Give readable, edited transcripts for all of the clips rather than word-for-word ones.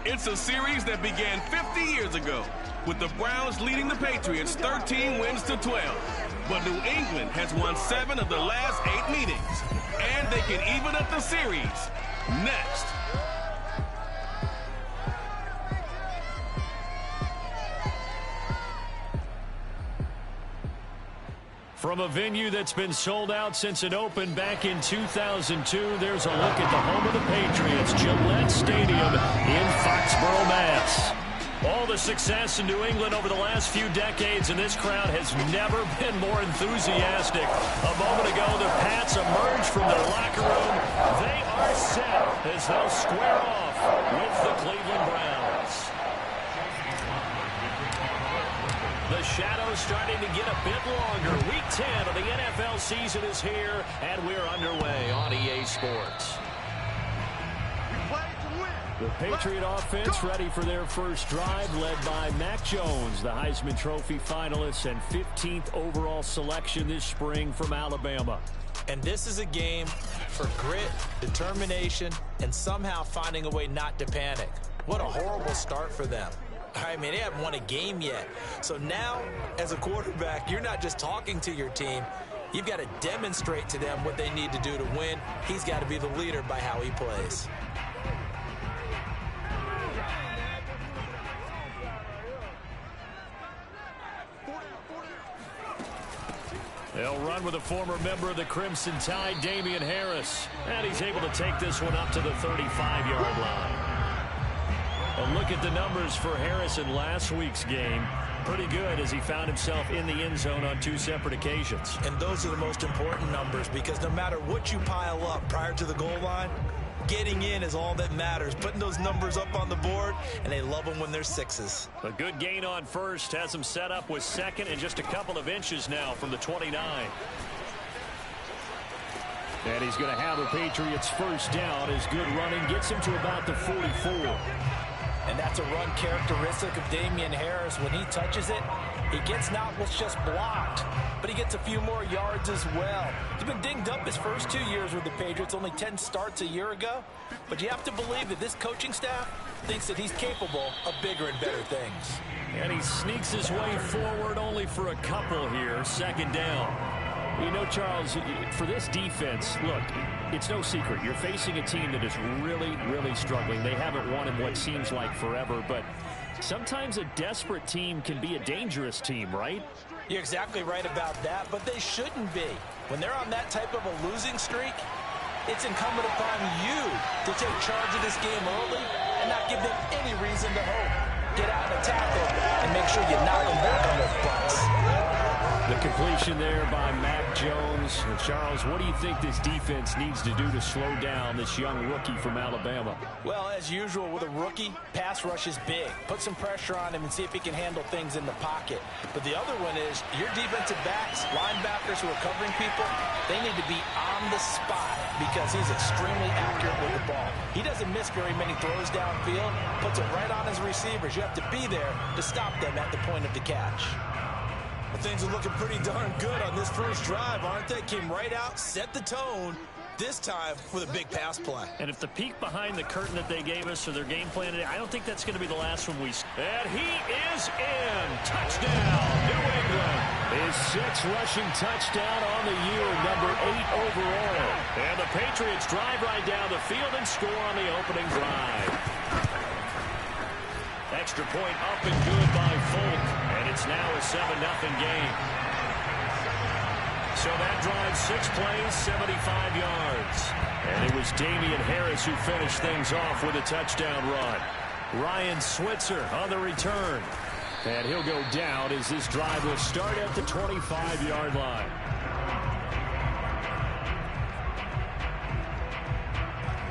It's a series that began 50 years ago, with the Browns leading the Patriots 13 wins to 12. But New England has won 7 of their last 8 meetings, and they can even up the series next. From a venue that's been sold out since it opened back in 2002, there's a look at the home of the Patriots, Gillette Stadium in Foxborough, Mass. All the success in New England over the last few decades, and this crowd has never been more enthusiastic. A moment ago, the Pats emerged from their locker room. They are set as they'll square off with the Cleveland Browns. The shadow's starting to get a bit longer. Week 10 of the NFL season is here, and we're underway on EA Sports. The Patriot offense ready for their first drive, led by Mac Jones, the Heisman Trophy finalist and 15th overall selection this spring from Alabama. And this is a game for grit, determination, and somehow finding a way not to panic. What a horrible start for them. I mean, they haven't won a game yet. So now, as a quarterback, you're not just talking to your team. You've got to demonstrate to them what they need to do to win. He's got to be the leader by how he plays. They'll run with a former member of the Crimson Tide, Damian Harris. And he's able to take this one up to the 35-yard line. A look at the numbers for Harris in last week's game. Pretty good as he found himself in the end zone on 2 separate occasions. And those are the most important numbers because no matter what you pile up prior to the goal line, getting in is all that matters. Putting those numbers up on the board, and they love them when they're 6s. A good gain on first has him set up with second and just a couple of inches now from the 29. And he's going to have the Patriots first down as good running gets him to about the 44. And that's a run characteristic of Damian Harris. When he touches it, he gets not what's just blocked, but he gets a few more yards as well. He's been dinged up his first 2 years with the Patriots, only 10 starts a year ago. But you have to believe that this coaching staff thinks that he's capable of bigger and better things. And he sneaks his way forward only for a couple here, second down. You know, Charles, for this defense, look, it's no secret. You're facing a team that is really, really struggling. They haven't won in what seems like forever, but sometimes a desperate team can be a dangerous team, right? You're exactly right about that, but they shouldn't be. When they're on that type of a losing streak, it's incumbent upon you to take charge of this game early and not give them any reason to hope. Get out and attack them and make sure you knock them back on those butts. The completion there by Mac Jones. And Charles, what do you think this defense needs to do to slow down this young rookie from Alabama? Well, as usual with a rookie, pass rush is big. Put some pressure on him and see if he can handle things in the pocket. But the other one is your defensive backs, linebackers who are covering people, they need to be on the spot because he's extremely accurate with the ball. He doesn't miss very many throws downfield, puts it right on his receivers. You have to be there to stop them at the point of the catch. Well, things are looking pretty darn good on this first drive, aren't they? Came right out, set the tone, this time with a big pass play. And if the peek behind the curtain that they gave us or their game plan today, I don't think that's going to be the last one we see. And he is in. Touchdown, New England. His 6th rushing touchdown on the year, number 8 overall. And the Patriots drive right down the field and score on the opening drive. Extra point up and good by Folk, and it's now a 7-0 game. So that drive, 6 plays, 75 yards. And it was Damian Harris who finished things off with a touchdown run. Ryan Switzer on the return. And he'll go down as this drive will start at the 25-yard line.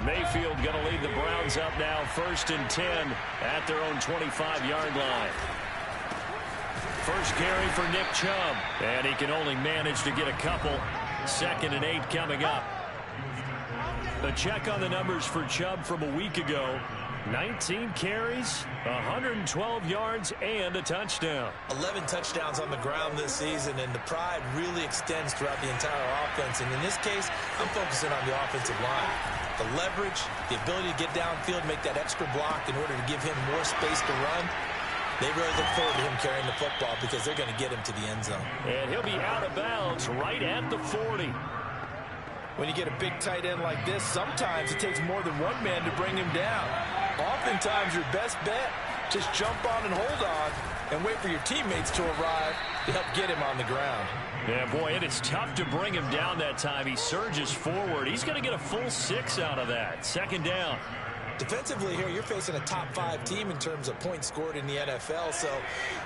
Mayfield going to lead the Browns up now, 1st and 10 at their own 25-yard line. First carry for Nick Chubb, and he can only manage to get a couple. 2nd and 8 coming up. A check on the numbers for Chubb from a week ago. 19 carries, 112 yards, and a touchdown. 11 touchdowns on the ground this season, and the pride really extends throughout the entire offense. And in this case, I'm focusing on the offensive line. the leverage, the ability to get downfield, make that extra block in order to give him more space to run. They really look forward to him carrying the football because they're going to get him to the end zone. And he'll be out of bounds right at the 40. When you get a big tight end like this, sometimes it takes more than one man to bring him down. Oftentimes, your best bet, just jump on and hold on and wait for your teammates to arrive to help get him on the ground. Yeah, boy, and it's tough to bring him down that time. He surges forward. He's going to get a full 6 out of that. Second down. Defensively here, you're facing a top-5 team in terms of points scored in the NFL. So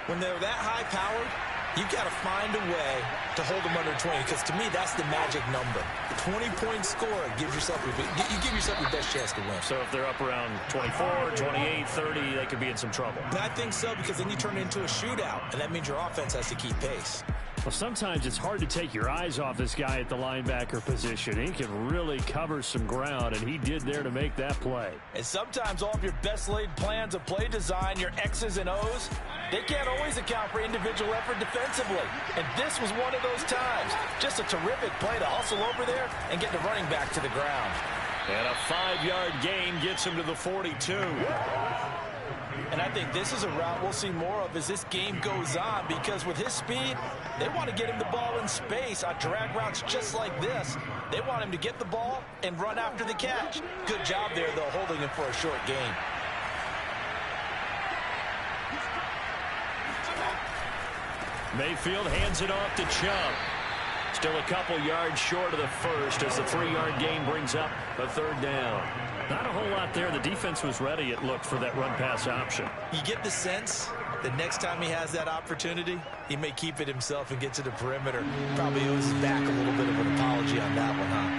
when they're that high-powered, you've got to find a way to hold them under 20, because to me, that's the magic number. 20-point score gives yourself you give yourself your best chance to win. So if they're up around 24, 28, 30, they could be in some trouble. I think so, because then you turn it into a shootout, and that means your offense has to keep pace. Well, sometimes it's hard to take your eyes off this guy at the linebacker position. He can really cover some ground, and he did there to make that play. And sometimes all of your best laid plans of play design, your X's and O's, they can't always account for individual effort defensively. And this was one of those times. Just a terrific play to hustle over there and get the running back to the ground. And a 5-yard gain gets him to the 42. And I think this is a route we'll see more of as this game goes on, because with his speed, they want to get him the ball in space on drag routes just like this. They want him to get the ball and run after the catch. Good job there, though, holding him for a short gain. Mayfield hands it off to Chubb. Still a couple yards short of the first as the 3-yard gain brings up a third down. Not a whole lot there. The defense was ready, it looked, for that run-pass option. You get the sense that next time he has that opportunity, he may keep it himself and get to the perimeter. Probably owes his back a little bit of an apology on that one, huh?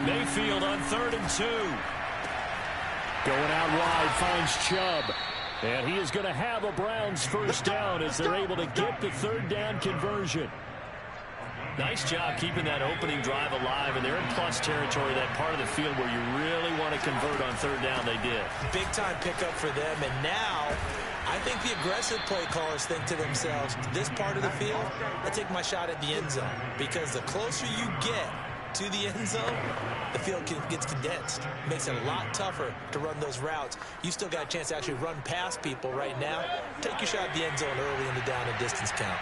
Mayfield on 3rd and 2. Going out wide, finds Chubb. And he is going to have a Browns first down as they're able to get the 3rd down conversion. Nice job keeping that opening drive alive, and they're in plus territory, that part of the field where you really want to convert on 3rd down. They did. Big-time pickup for them, and now I think the aggressive play callers think to themselves, this part of the field, I take my shot at the end zone, because the closer you get to the end zone, the field gets condensed. Makes it a lot tougher to run those routes. You still got a chance to actually run past people right now. Take your shot at the end zone early in the down and distance count.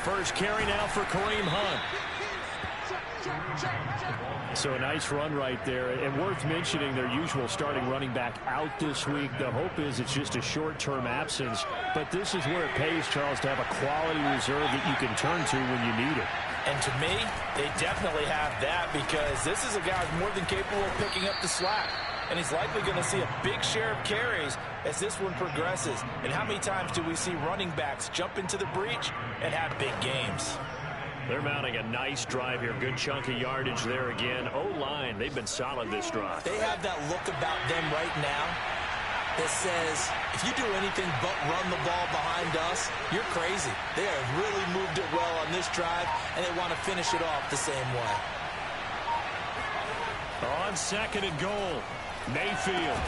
First carry now for Kareem Hunt. So a nice run right there, and worth mentioning their usual starting running back out this week. The hope is it's just a short-term absence, but this is where it pays, Charles, to have a quality reserve that you can turn to when you need it. And to me, they definitely have that, because this is a guy who's more than capable of picking up the slack. And he's likely going to see a big share of carries as this one progresses. And how many times do we see running backs jump into the breach and have big games? They're mounting a nice drive here. Good chunk of yardage there again. O-line, they've been solid this drive. They have that look about them right now that says, if you do anything but run the ball behind us, you're crazy. They have really moved it well on this drive, and they want to finish it off the same way. On 2nd and goal, Mayfield.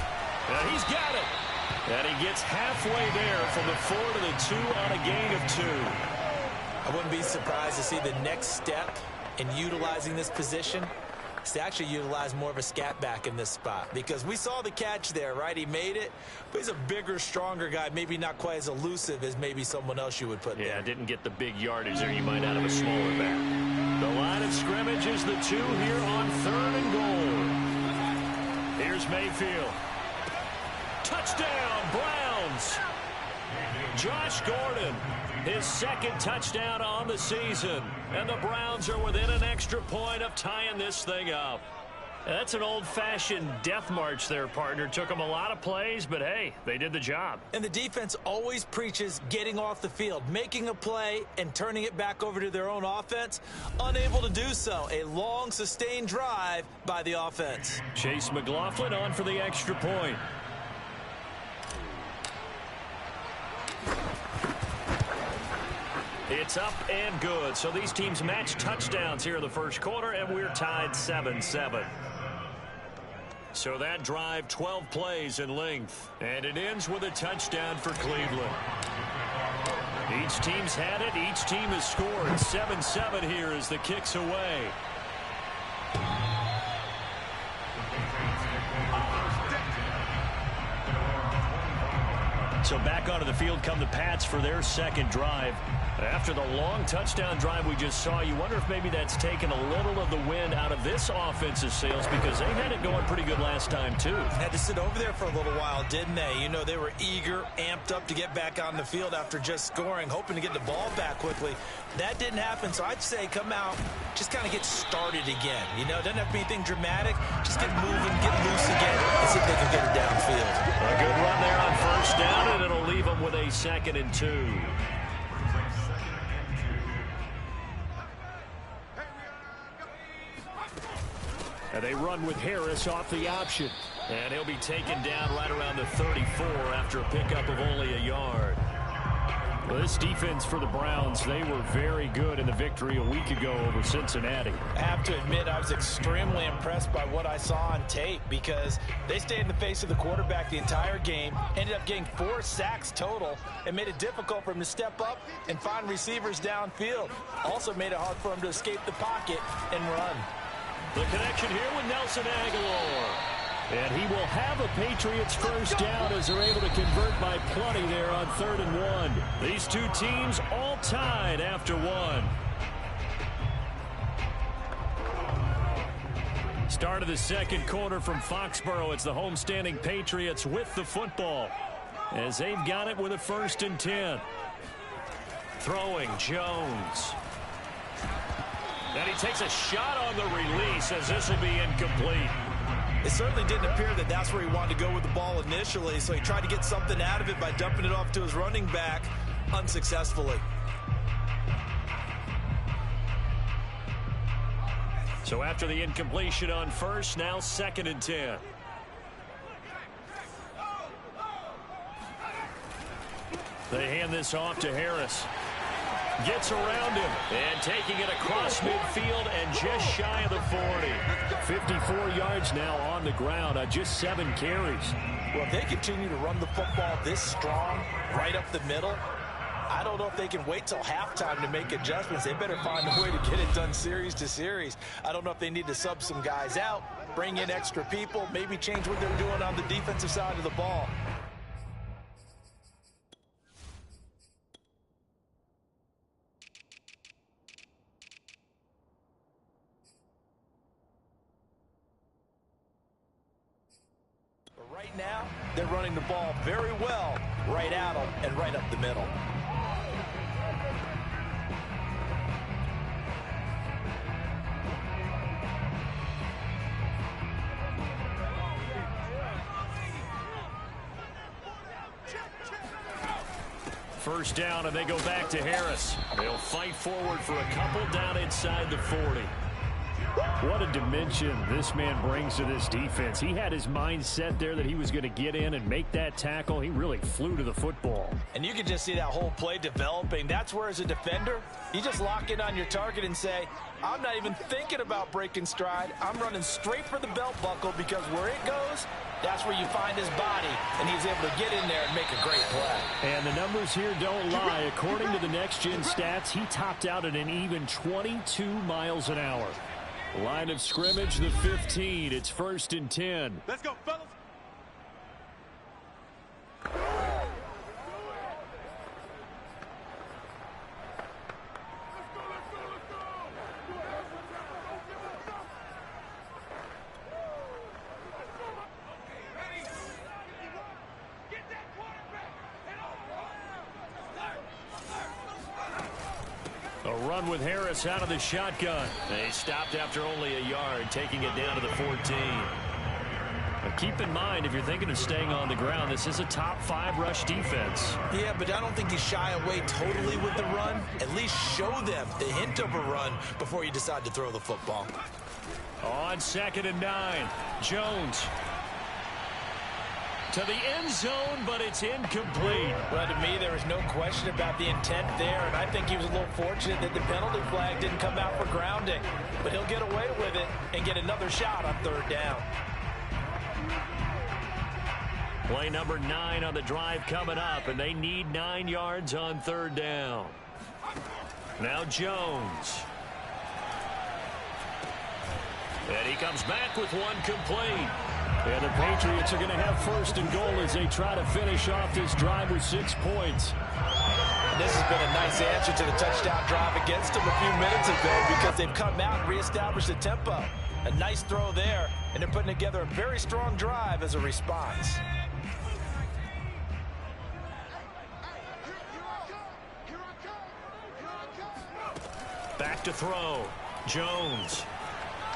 And he's got it. And he gets halfway there from the 4 to the 2 on a gain of 2. I wouldn't be surprised to see the next step in utilizing this position is to actually utilize more of a scat back in this spot, because we saw the catch there, right? He made it, but he's a bigger, stronger guy, maybe not quite as elusive as maybe someone else you would put there. Yeah, didn't get the big yardage there. You might out of a smaller back. The line of scrimmage is the 2 here on 3rd and goal. Here's Mayfield. Touchdown, Browns. Josh Gordon, his 2nd touchdown on the season. And the Browns are within an extra point of tying this thing up. That's an old-fashioned death march there, partner. Took them a lot of plays, but hey, they did the job. And the defense always preaches getting off the field, making a play, and turning it back over to their own offense. Unable to do so. A long, sustained drive by the offense. Chase McLaughlin on for the extra point. It's up and good. So these teams match touchdowns here in the first quarter, and we're tied 7-7. So that drive, 12 plays in length. And it ends with a touchdown for Cleveland. Each team's had it. Each team has scored. 7-7 here as the kick's away. So back onto the field come the Pats for their second drive. After the long touchdown drive we just saw, you wonder if maybe that's taken a little of the wind out of this offensive sails, because they had it going pretty good last time too. Had to sit over there for a little while, didn't they? You know, they were eager, amped up to get back on the field after just scoring, hoping to get the ball back quickly. That didn't happen, so I'd say come out, just kind of get started again. You know, it doesn't have to be anything dramatic. Just get moving, get loose again, and see if they can get it downfield. A good run there on first down, and it'll leave them with a 2nd and 2. And they run with Harris off the option. And he'll be taken down right around the 34 after a pickup of only a yard. Well, this defense for the Browns, they were very good in the victory a week ago over Cincinnati. I have to admit, I was extremely impressed by what I saw on tape, because they stayed in the face of the quarterback the entire game, ended up getting 4 sacks total, and made it difficult for him to step up and find receivers downfield. Also made it hard for him to escape the pocket and run. The connection here with Nelson Aguilar. And he will have a Patriots first down as they're able to convert by plenty there on 3rd and 1. These two teams all tied after 1. Start of the second quarter from Foxborough. It's the homestanding Patriots with the football as they've got it with a 1st and 10. Throwing Jones. And he takes a shot on the release as this will be incomplete. It certainly didn't appear that that's where he wanted to go with the ball initially, so he tried to get something out of it by dumping it off to his running back unsuccessfully. So after the incompletion on first, now 2nd and 10. They hand this off to Harris. Gets around him and taking it across midfield and just shy of the 40. 54 yards now on the ground on just 7 carries. Well, if they continue to run the football this strong, right up the middle, I don't know if they can wait till halftime to make adjustments. They better find a way to get it done series to series. I don't know if they need to sub some guys out, bring in extra people, maybe change what they're doing on the defensive side of the ball. Right now, they're running the ball very well right at them and right up the middle. First down, and they go back to Harris. They'll fight forward for a couple down inside the 40. What a dimension this man brings to this defense. He had his mind set there that he was going to get in and make that tackle. He really flew to the football. And you can just see that whole play developing. That's where, as a defender, you just lock in on your target and say, I'm not even thinking about breaking stride. I'm running straight for the belt buckle, because where it goes, that's where you find his body, and he's able to get in there and make a great play. And the numbers here don't lie. According to the next-gen stats, he topped out at an even 22 miles an hour. Line of scrimmage, the 15. It's 1st and 10. Let's go, fellas. A run with Harris out of the shotgun. They stopped after only a yard, taking it down to the 14. But keep in mind, if you're thinking of staying on the ground, this is a top 5 rush defense. Yeah, but I don't think you shy away totally with the run. At least show them the hint of a run before you decide to throw the football. On 2nd and 9, Jones to the end zone, but it's incomplete. Well, to me, there was no question about the intent there, and I think he was a little fortunate that the penalty flag didn't come out for grounding. But he'll get away with it and get another shot on 3rd down. Play number 9 on the drive coming up, and they need 9 yards on third down. Now Jones. And he comes back with one complete. And the Patriots are going to have first and goal as they try to finish off this drive with 6 points. And this has been a nice answer to the touchdown drive against them a few minutes ago because they've come out and reestablished the tempo. A nice throw there, and they're putting together a very strong drive as a response. Back to throw. Jones.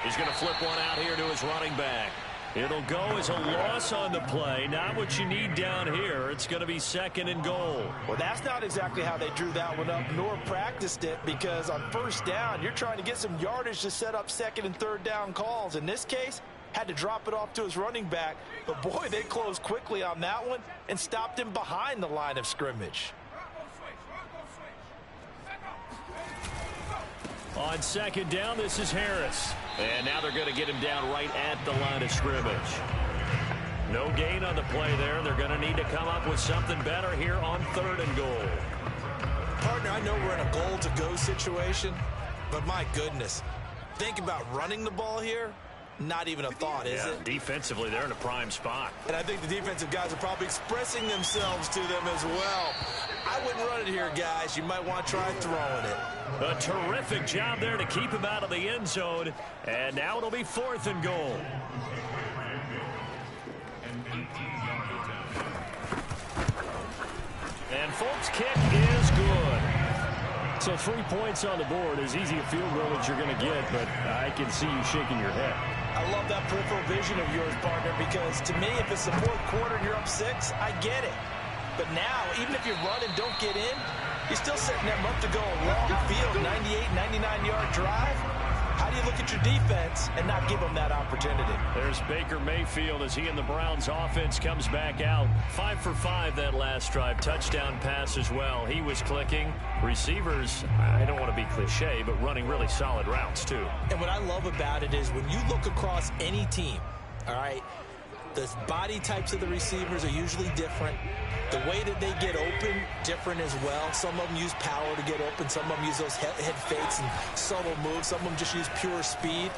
He's going to flip one out here to his running back. It'll go as a loss on the play. Not what you need down here. It's going to be second and goal. Well, that's not exactly how they drew that one up nor practiced it, because on first down, you're trying to get some yardage to set up second and third down calls. In this case, had to drop it off to his running back. But, boy, they closed quickly on that one and stopped him behind the line of scrimmage. On second down, this is Harris. And now they're going to get him down right at the line of scrimmage. No gain on the play there. They're going to need to come up with something better here on third and goal. Partner, I know we're in a goal-to-go situation, but my goodness, think about running the ball here. Not even a thought, is it? Defensively, they're in a prime spot. And I think the defensive guys are probably expressing themselves to them as well. I wouldn't run it here, guys. You might want to try throwing it. A terrific job there to keep him out of the end zone. And now it'll be fourth and goal. And Folk's kick is good. So 3 points on the board, as easy a field goal as you're going to get, but I can see you shaking your head. I love that peripheral vision of yours, partner, because to me, if it's the fourth quarter and you're up 6, I get it. But now, even if you run and don't get in, you're still setting them up to go a long field, 98, 99-yard drive. How do you look at your defense and not give them that opportunity? There's Baker Mayfield as he and the Browns offense comes back out. 5 for 5 that last drive. Touchdown pass as well. He was clicking. Receivers, I don't want to be cliche, but running really solid routes too. And what I love about it is when you look across any team, all right, the body types of the receivers are usually different. The way that they get open, different as well. Some of them use power to get open. Some of them use those head fakes and subtle moves. Some of them just use pure speed.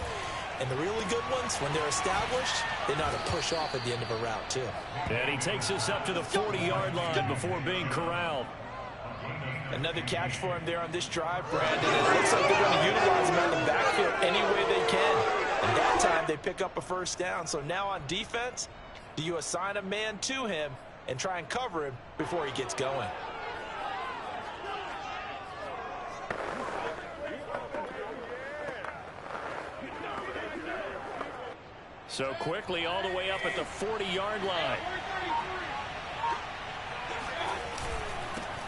And the really good ones, when they're established, they know how to push off at the end of a route, too. And he takes us up to the 40-yard line before being corralled. Another catch for him there on this drive, Brandon. It looks like they're going to utilize him on the backfield any way they can. And that time, they pick up a first down. So now on defense, do you assign a man to him and try and cover him before he gets going? So quickly all the way up at the 40-yard line.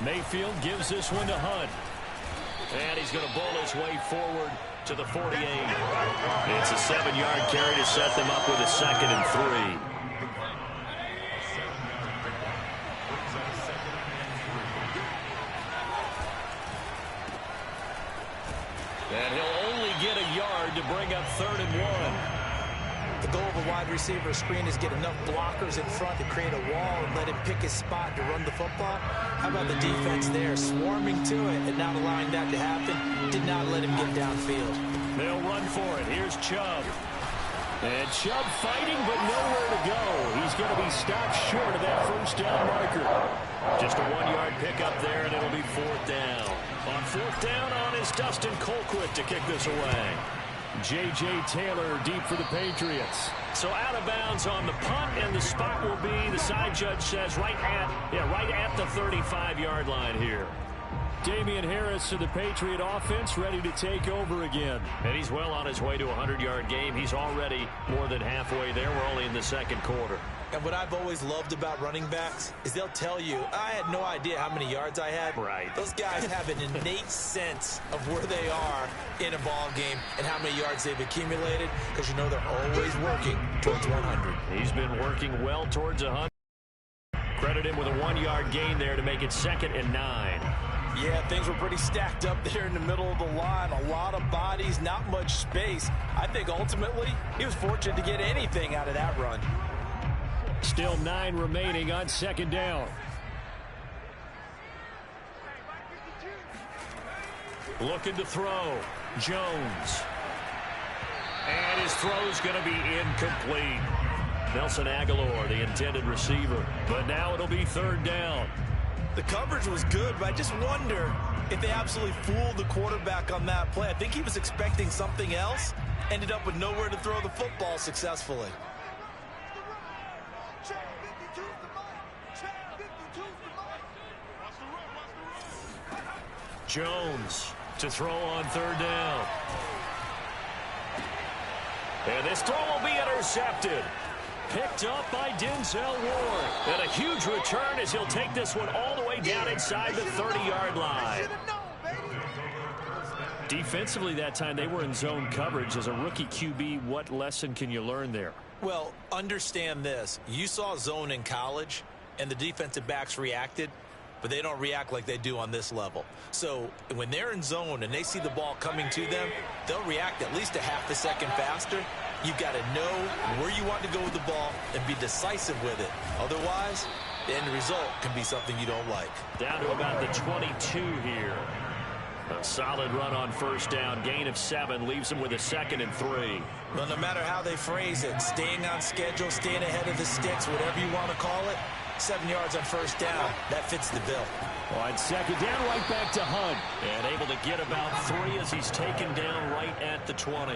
Mayfield gives this one to Hunt. And he's going to bowl his way forward to the 48. It's a 7-yard carry to set them up with a 2nd and 3. And he'll only get a yard to bring up 3rd and 1. The goal of a wide receiver screen is get enough blockers in front to create a wall and let him pick his spot to run the football. How about the defense there, swarming to it and not allowing that to happen? Did not let him get downfield. They'll run for it. Here's Chubb. And Chubb fighting, but nowhere to go. He's going to be stopped short of that first down marker. Just a 1-yard pickup there, and it'll be 4th down. On 4th down on is Dustin Colquitt to kick this away. J.J. Taylor deep for the Patriots. So out of bounds on the punt, and the spot will be, the side judge says, right at the 35-yard line here. Damian Harris to the Patriot offense, ready to take over again. And he's well on his way to a 100-yard game. He's already more than halfway there. We're only in the 2nd quarter. And what I've always loved about running backs is they'll tell you, I had no idea how many yards I had. Right. Those guys have an innate sense of where they are in a ball game and how many yards they've accumulated, because you know they're always working towards 100. He's been working well towards 100. Credit him with a 1-yard gain there to make it 2nd and 9. Yeah, things were pretty stacked up there in the middle of the line. A lot of bodies, not much space. I think ultimately he was fortunate to get anything out of that run. Still 9 remaining on second down. Looking to throw. Jones. And his throw's going to be incomplete. Nelson Aguilar, the intended receiver. But now it'll be third down. The coverage was good, but I just wonder if they absolutely fooled the quarterback on that play. I think he was expecting something else. Ended up with nowhere to throw the football successfully. Jones to throw on third down. And this throw will be intercepted. Picked up by Denzel Ward. And a huge return as he'll take this one all the way down inside the 30-yard line. Defensively that time, they were in zone coverage. As a rookie QB, what lesson can you learn there? Well, understand this. You saw zone in college, and the defensive backs reacted, but they don't react like they do on this level. So when they're in zone and they see the ball coming to them, they'll react at least a half a second faster. You've got to know where you want to go with the ball and be decisive with it. Otherwise, the end result can be something you don't like. Down to about the 22 here. A solid run on first down. Gain of 7 leaves them with a 2nd and 3. Well, no matter how they phrase it, staying on schedule, staying ahead of the sticks, whatever you want to call it, 7 yards on first down, that fits the bill. On second down, right back to Hunt. And able to get about 3 as he's taken down right at the 20.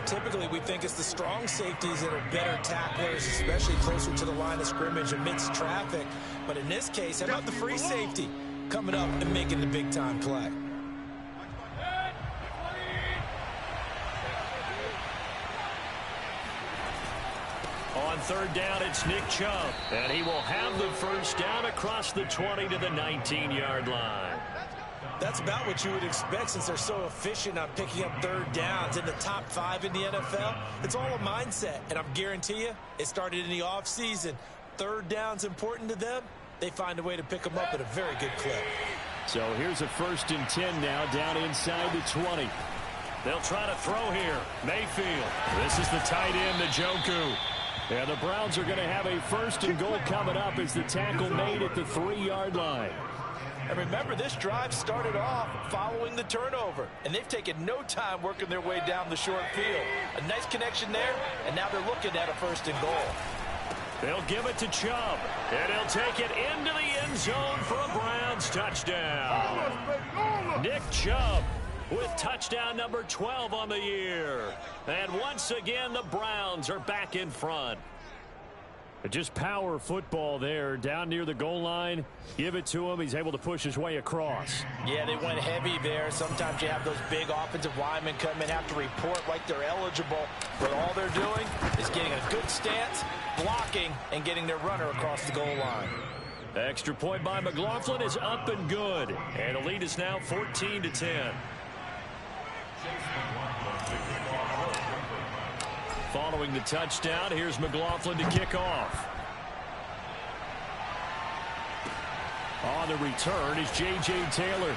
Typically, we think it's the strong safeties that are better tacklers, especially closer to the line of scrimmage amidst traffic. But in this case, how about the free safety coming up and making the big-time play? On third down, it's Nick Chubb. And he will have the first down across the 20 to the 19-yard line. That's about what you would expect since they're so efficient on picking up third downs in the top 5 in the NFL. It's all a mindset, and I'm guarantee you it started in the offseason. Third down's important to them. They find a way to pick them up at a very good clip. So here's a 1st and 10 now down inside the 20. They'll try to throw here. Mayfield. This is the tight end, Njoku. And the Browns are going to have a 1st and goal coming up as the tackle made at the 3-yard line. And remember, this drive started off following the turnover, and they've taken no time working their way down the short field. A nice connection there, and now they're looking at a 1st and goal. They'll give it to Chubb, and he'll take it into the end zone for a Browns touchdown. Nick Chubb with touchdown number 12 on the year. And once again, the Browns are back in front. Just power football there down near the goal line. Give it to him. He's able to push his way across. Yeah, they went heavy there. Sometimes you have those big offensive linemen come in, have to report like they're eligible. But all they're doing is getting a good stance, blocking, and getting their runner across the goal line. Extra point by McLaughlin is up and good. And the lead is now 14-10. Following the touchdown, here's McLaughlin to kick off. On the return is J.J. Taylor.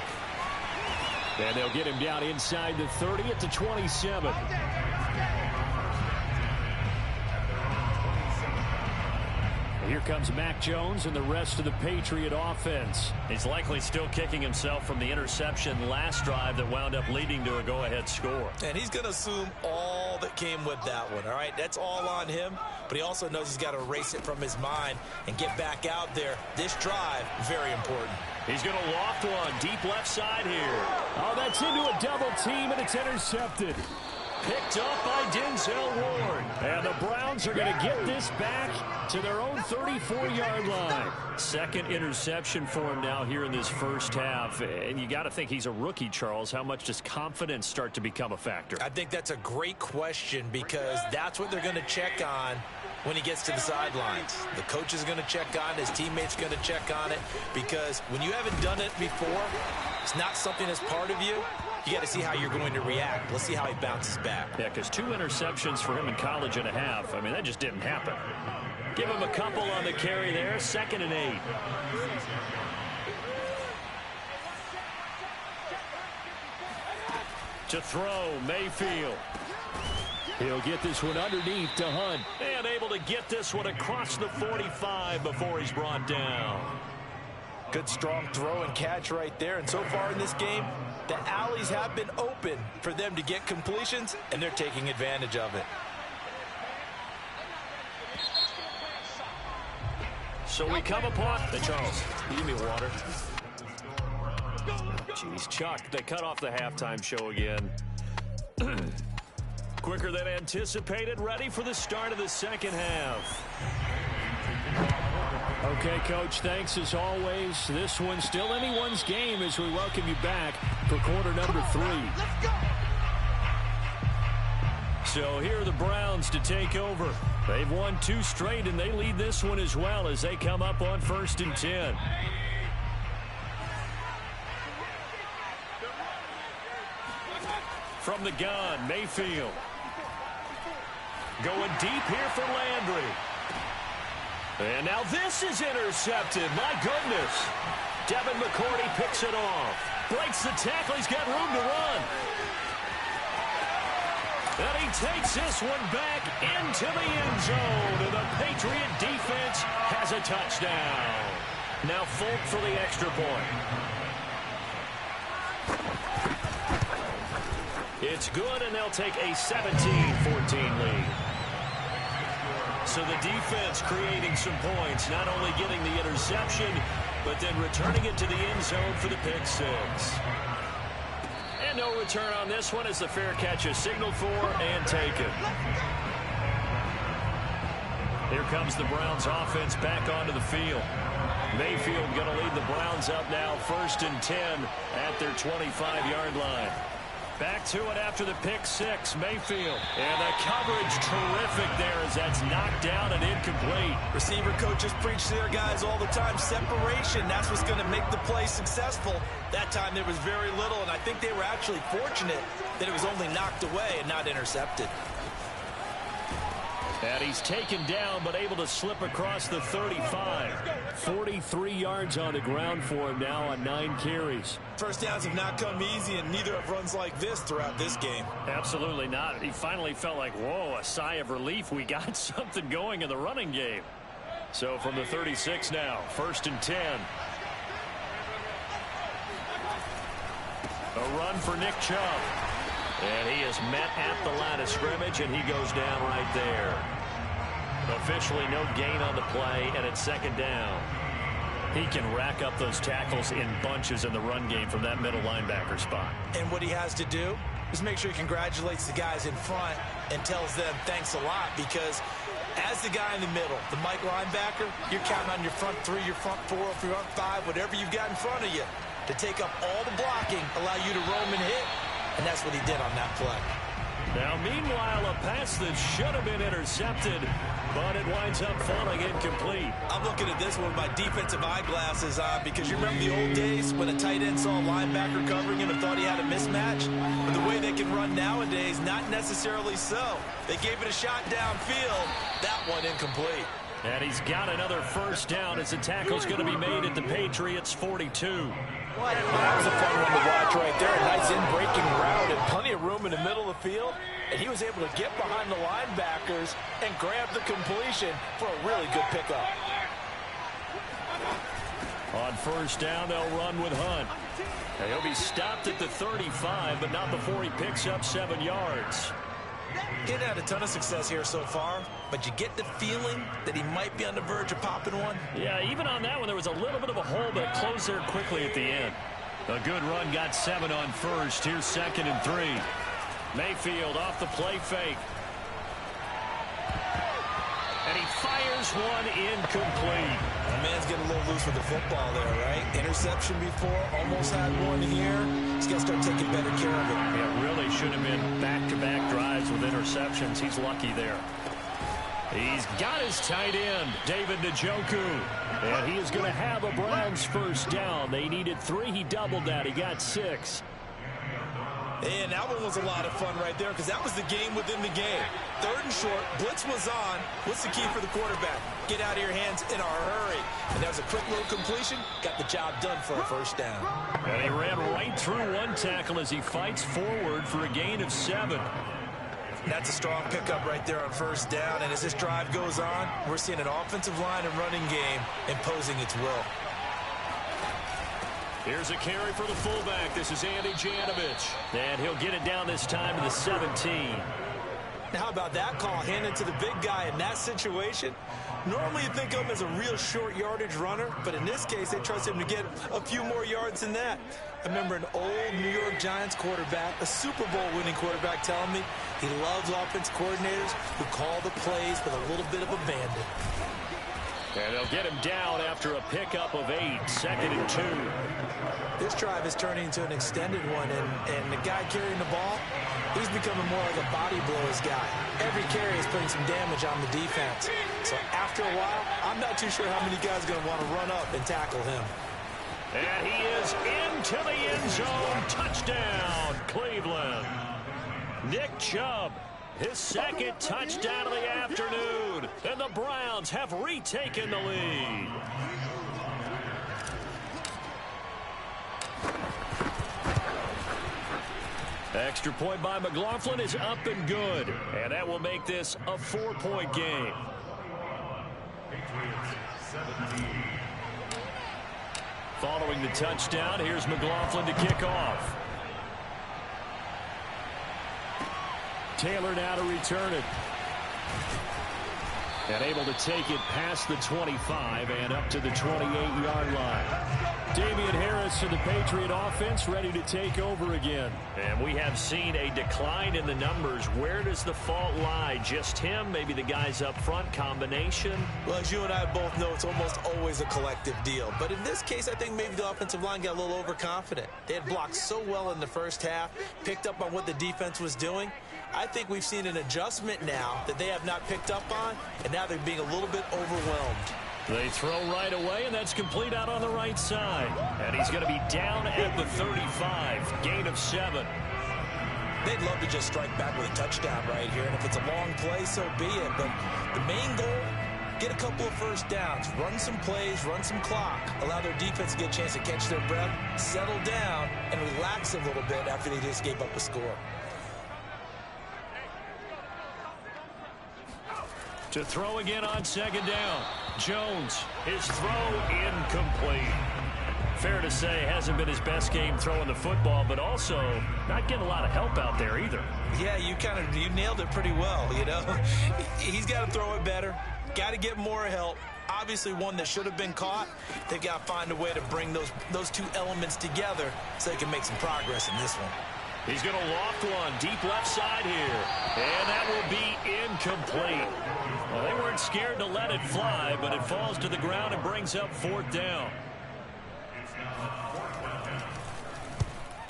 And they'll get him down inside the 30 at the 27. Here comes Mac Jones and the rest of the Patriot offense. He's likely still kicking himself from the interception last drive that wound up leading to a go-ahead score. And he's going to assume all that came with that one, all right? That's all on him, but he also knows he's got to erase it from his mind and get back out there. This drive, very important. He's going to loft one deep left side here. Oh, that's into a double team, and it's intercepted. Picked up by Denzel Ward. And the Browns are going to get this back to their own 34-yard line. 2nd interception for him now here in this first half. And you got to think he's a rookie, Charles. How much does confidence start to become a factor? I think that's a great question because that's what they're going to check on when he gets to the sidelines. The coach is going to check on it. His teammates are going to check on it because when you haven't done it before, it's not something that's part of you. You got to see how you're going to react. Let's see how he bounces back. Yeah, because 2 interceptions for him in college and a half. I mean, that just didn't happen. Give him a couple on the carry there. 2nd and 8. To throw, Mayfield. He'll get this one underneath to Hunt. And able to get this one across the 45 before he's brought down. Good strong throw and catch right there. And so far in this game, the alleys have been open for them to get completions, and they're taking advantage of it. So we come upon the Charles. Give me water. Jeez, Chuck, they cut off the halftime show again. Quicker than anticipated, ready for the start of the second half. Okay, Coach, thanks as always. This one's still anyone's game as we welcome you back for quarter number 3. So here are the Browns to take over. They've won 2 straight, and they lead this one as well as they come up on 1st and 10. From the gun, Mayfield. Going deep here for Landry. And now this is intercepted. My goodness. Devin McCourty picks it off. Breaks the tackle. He's got room to run. And he takes this one back into the end zone. And the Patriot defense has a touchdown. Now Folk for the extra point. It's good, and they'll take a 17-14 lead. So the defense creating some points, not only getting the interception, but then returning it to the end zone for the pick 6. And no return on this one as the fair catch is signaled for and taken. Here comes the Browns offense back onto the field. Mayfield going to lead the Browns up now 1st and 10 at their 25-yard line. Back to it after the pick 6, Mayfield. And the coverage terrific there as that's knocked down and incomplete. Receiver coaches preach to their guys all the time. Separation, that's what's going to make the play successful. That time there was very little, and I think they were actually fortunate that it was only knocked away and not intercepted. And he's taken down, but able to slip across the 35. 43 yards on the ground for him now on 9 carries. First downs have not come easy, and neither have runs like this throughout this game. Absolutely not. He finally felt like, whoa, a sigh of relief. We got something going in the running game. So from the 36 now, 1st and 10. A run for Nick Chubb. And he is met at the line of scrimmage, and he goes down right there. Officially no gain on the play, and it's 2nd down. He can rack up those tackles in bunches in the run game from that middle linebacker spot. And what he has to do is make sure he congratulates the guys in front and tells them thanks a lot, because as the guy in the middle, the Mike linebacker, you're counting on your front 3, your front 4, your front 5, whatever you've got in front of you to take up all the blocking, allow you to roam and hit. And that's what he did on that play. Now, meanwhile, a pass that should have been intercepted, but it winds up falling incomplete. I'm looking at this one with my defensive eyeglasses on, because you remember the old days when a tight end saw a linebacker covering him and thought he had a mismatch? But the way they can run nowadays, not necessarily so. They gave it a shot downfield. That one incomplete. And he's got another 1st down as the tackle's going to be made at the Patriots' 42. That was a fun one to watch right there. A nice in-breaking route and plenty of room in the middle of the field. And he was able to get behind the linebackers and grab the completion for a really good pickup. On 1st down, they'll run with Hunt. And he'll be stopped at the 35, but not before he picks up 7 yards. He hadn't had a ton of success here so far, but you get the feeling that he might be on the verge of popping one. Yeah, even on that one, there was a little bit of a hole, but it closed there quickly at the end. A good run, got 7 on 1st. Here's 2nd and 3. Mayfield off the play fake. And he fires one incomplete. The man's getting a little loose with the football there, right? Interception before, almost had one here. He's got to start taking better care of it. Yeah, really should have been back-to-back drives with interceptions. He's lucky there. He's got his tight end, David Njoku. And he is going to have a Browns 1st down. They needed 3. He doubled that. He got 6. And that one was a lot of fun right there, because that was the game within the game. 3rd and short, blitz was on. What's the key for the quarterback? Get out of your hands in a hurry. And that was a quick little completion. Got the job done for a 1st down. And he ran right through one tackle as he fights forward for a gain of 7. That's a strong pickup right there on first down. And as this drive goes on, we're seeing an offensive line and running game imposing its will. Here's a carry for the fullback. This is Andy Janovich. And he'll get it down this time to the 17. Now, how about that call? Handed to the big guy in that situation. Normally you think of him as a real short yardage runner, but in this case, they trust him to get a few more yards than that. I remember an old New York Giants quarterback, a Super Bowl winning quarterback, telling me he loves offense coordinators who call the plays with a little bit of abandon. And they'll get him down after a pickup of 8, 2nd and 2. This drive is turning into an extended one, and the guy carrying the ball, he's becoming more like a body blows guy. Every carry is putting some damage on the defense. So after a while, I'm not too sure how many guys are going to want to run up and tackle him. And he is into the end zone. Touchdown, Cleveland. Nick Chubb, his 2nd touchdown of the afternoon. And the Browns have retaken the lead. Extra point by McLaughlin is up and good. And that will make this a 4-point game. Following the touchdown, here's McLaughlin to kick off. Taylor now to return it. And able to take it past the 25 and up to the 28-yard line. Damian Harris to the Patriot offense, ready to take over again. And we have seen a decline in the numbers. Where does the fault lie? Just him? Maybe the guys up front? Combination? Well, as you and I both know, it's almost always a collective deal. But in this case, I think maybe the offensive line got a little overconfident. They had blocked so well in the first half, picked up on what the defense was doing. I think we've seen an adjustment now that they have not picked up on, and now they're being a little bit overwhelmed. They throw right away, and that's complete out on the right side. And he's going to be down at the 35, gain of 7. They'd love to just strike back with a touchdown right here, and if it's a long play, so be it. But the main goal, get a couple of first downs, run some plays, run some clock, allow their defense to get a chance to catch their breath, settle down, and relax a little bit after they just gave up a score. To throw again on 2nd down. Jones, his throw incomplete. Fair to say, hasn't been his best game throwing the football, but also not getting a lot of help out there either. Yeah, you nailed it pretty well, you know. He's got to throw it better, got to get more help. Obviously one that should have been caught. They've got to find a way to bring those two elements together so they can make some progress in this one. He's going to loft one deep left side here. And that will be incomplete. Well, they weren't scared to let it fly, but it falls to the ground and brings up 4th down.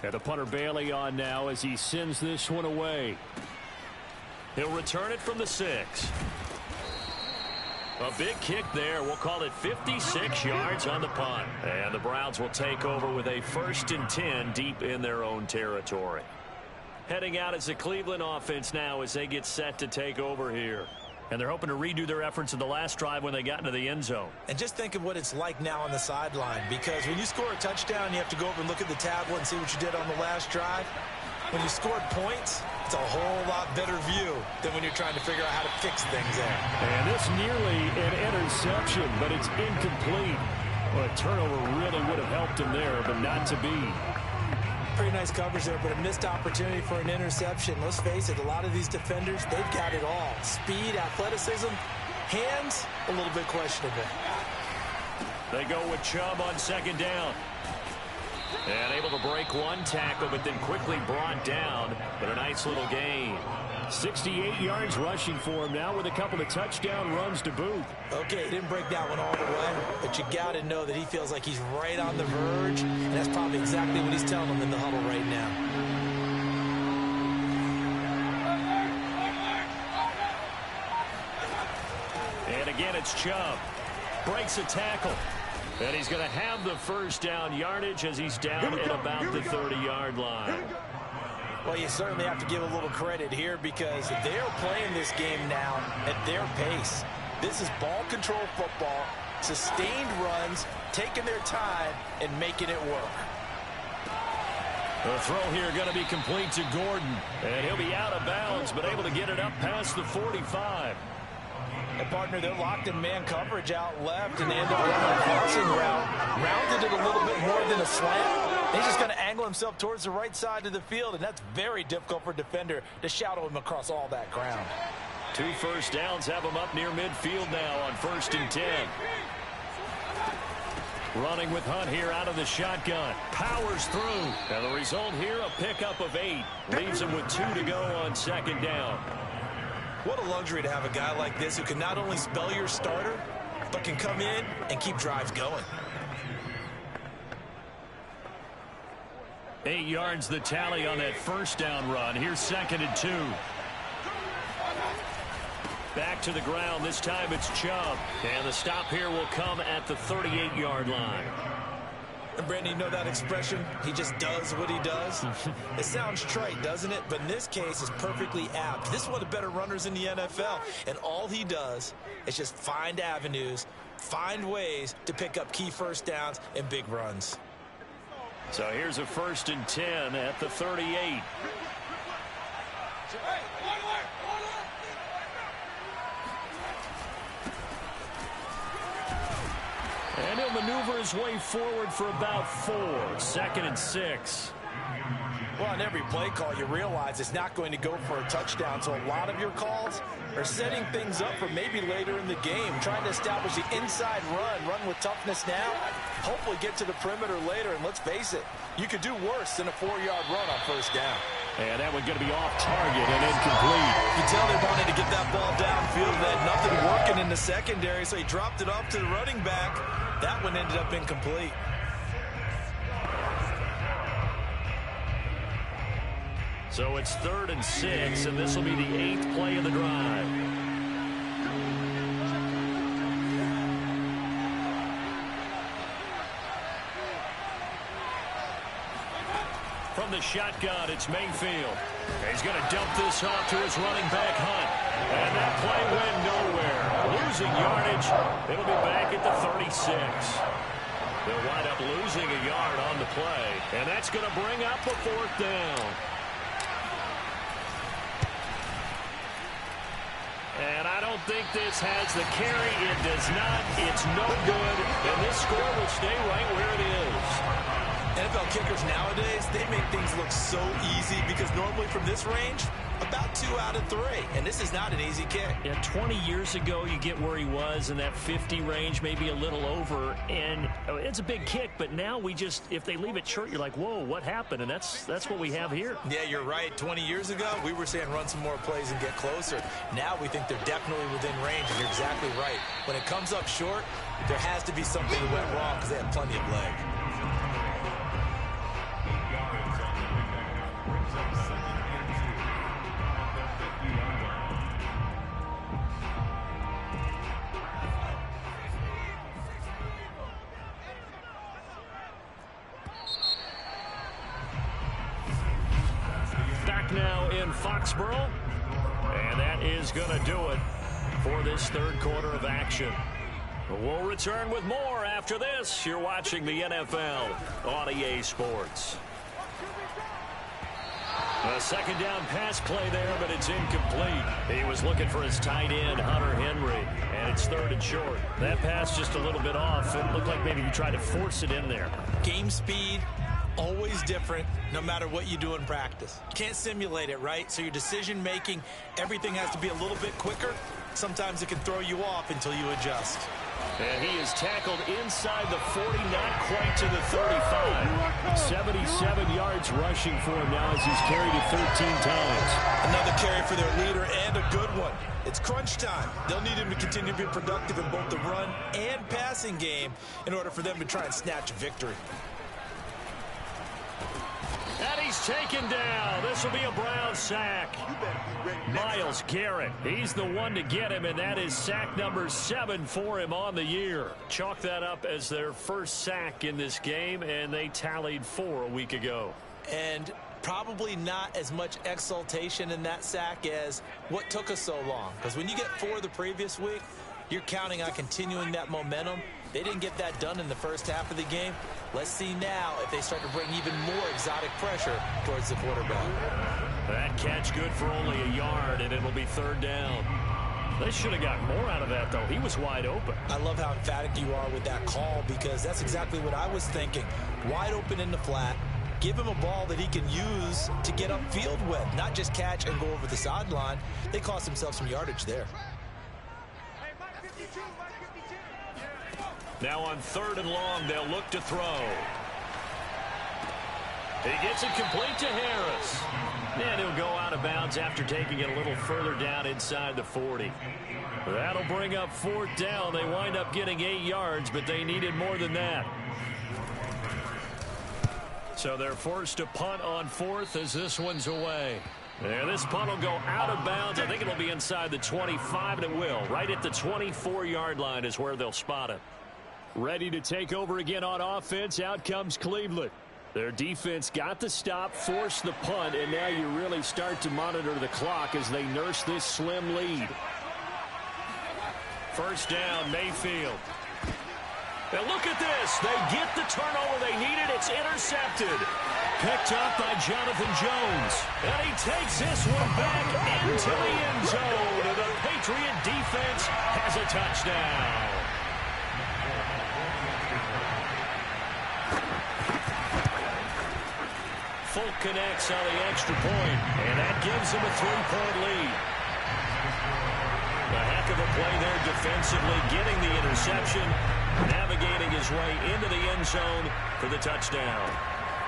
And the punter Bailey on now as he sends this one away. He'll return it from the 6. A big kick there. We'll call it 56 yards on the punt. And the Browns will take over with a 1st and 10 deep in their own territory. Heading out as the Cleveland offense now as they get set to take over here. And they're hoping to redo their efforts in the last drive when they got into the end zone. And just think of what it's like now on the sideline, because when you score a touchdown, you have to go over and look at the tablet and see what you did on the last drive. When you scored points, it's a whole lot better view than when you're trying to figure out how to fix things there. And this nearly an interception, but it's incomplete. Well, a turnover really would have helped him there, but not to be. Pretty nice coverage there, but a missed opportunity for an interception. Let's face it, a lot of these defenders, they've got it all. Speed, athleticism, hands, a little bit questionable. They go with Chubb on 2nd down. And able to break one tackle, but then quickly brought down. But a nice little gain. 68 yards rushing for him now with a couple of touchdown runs to boot. Okay, he didn't break that one all the way, but you got to know that he feels like he's right on the verge, and that's probably exactly what he's telling them in the huddle right now. And again, it's Chubb. Breaks a tackle. And he's going to have the 1st down yardage as he's down at about the 30-yard line. Well, you certainly have to give a little credit here because they're playing this game now at their pace. This is ball control football, sustained runs, taking their time, and making it work. The throw here going to be complete to Gordon. And he'll be out of bounds, but able to get it up past the 45. And partner, they're locked in man coverage out left, and they end up running a crossing route. Rounded it a little bit more than a slant. He's just going to angle himself towards the right side of the field, and that's very difficult for a defender to shadow him across all that ground. 2 first downs have him up near midfield now on 1st and 10. Running with Hunt here out of the shotgun. Powers through. And the result here, a pickup of 8. Leaves him with 2 to go on 2nd down. What a luxury to have a guy like this who can not only spell your starter, but can come in and keep drives going. 8 yards the tally on that 1st down run. Here's 2nd and 2. Back to the ground. This time it's Chubb. And the stop here will come at the 38-yard line. And Brandon, you know that expression? He just does what he does. It sounds trite, doesn't it? But in this case, it's perfectly apt. This is one of the better runners in the NFL. And all he does is just find avenues, find ways to pick up key first downs and big runs. So here's a 1st and 10 at the 38. And he'll maneuver his way forward for about 4. 2nd and 6. Well, on every play call, you realize it's not going to go for a touchdown. So a lot of your calls are setting things up for maybe later in the game, trying to establish the inside run with toughness now, hopefully get to the perimeter later. And let's face it, you could do worse than a 4-yard run on 1st down. And that one going to be off target and incomplete. You can tell they wanted to get that ball downfield. They had nothing working in the secondary, so he dropped it off to the running back. That one ended up incomplete. So it's 3rd and 6, and this will be the 8th play of the drive. From the shotgun, it's Mayfield. He's going to dump this off to his running back, Hunt. And that play went nowhere. Losing yardage. It'll be back at the 36. They'll wind up losing a yard on the play. And that's going to bring up a 4th down. And I don't think this has the carry. It does not. It's no good. And this score will stay right where it is. NFL kickers nowadays, they make things look so easy because normally from this range, about 2 out of 3. And this is not an easy kick. Yeah, 20 years ago, you get where he was in that 50 range, maybe a little over. And it's a big kick, but now we just, if they leave it short, you're like, whoa, what happened? And that's what we have here. Yeah, you're right. 20 years ago, we were saying run some more plays and get closer. Now we think they're definitely within range, and you're exactly right. When it comes up short, there has to be something that went wrong because they had plenty of leg. Now in Foxborough, and that is going to do it for this 3rd quarter of action. We'll return with more after this. You're watching the NFL on EA Sports. A 2nd down pass play there, but it's incomplete. He was looking for his tight end, Hunter Henry, and it's 3rd and short. That pass just a little bit off. It looked like maybe he tried to force it in there. Game speed, always different, no matter what you do in practice. You can't simulate it, right? So your decision-making, everything has to be a little bit quicker. Sometimes it can throw you off until you adjust. And he is tackled inside the 40, not quite to the 35. 77 yards rushing for him now as he's carried it 13 times. Another carry for their leader, and a good one. It's crunch time. They'll need him to continue to be productive in both the run and passing game in order for them to try and snatch a victory. And he's taken down. This will be a Brown sack. Myles Garrett, he's the one to get him, and that is sack number 7 for him on the year. Chalk that up as their first sack in this game, and they tallied 4 a week ago. And probably not as much exultation in that sack as what took us so long. Because when you get 4 the previous week, you're counting on continuing that momentum. They didn't get that done in the first half of the game. Let's see now if they start to bring even more exotic pressure towards the quarterback. That catch good for only a yard, and it'll be third down. They should have got more out of that, though. He was wide open. I love how emphatic you are with that call, because that's exactly what I was thinking. Wide open in the flat. Give him a ball that he can use to get upfield with, not just catch and go over the sideline. They cost themselves some yardage there. Now on 3rd and long, they'll look to throw. He gets it complete to Harris. And he'll go out of bounds after taking it a little further down inside the 40. That'll bring up 4th down. They wind up getting 8 yards, but they needed more than that. So they're forced to punt on 4th as this one's away. There, this punt will go out of bounds. I think it'll be inside the 25, and it will. Right at the 24-yard line is where they'll spot it. Ready to take over again on offense. Out comes Cleveland. Their defense got the stop, forced the punt, and now you really start to monitor the clock as they nurse this slim lead. First down, Mayfield. And look at this. They get the turnover they needed. It's intercepted. Picked up by Jonathan Jones. And he takes this one back into the end zone. And the Patriot defense has a touchdown. Folk connects on the extra point, and that gives him a 3-point lead. A heck of a play there defensively, getting the interception, navigating his way into the end zone for the touchdown.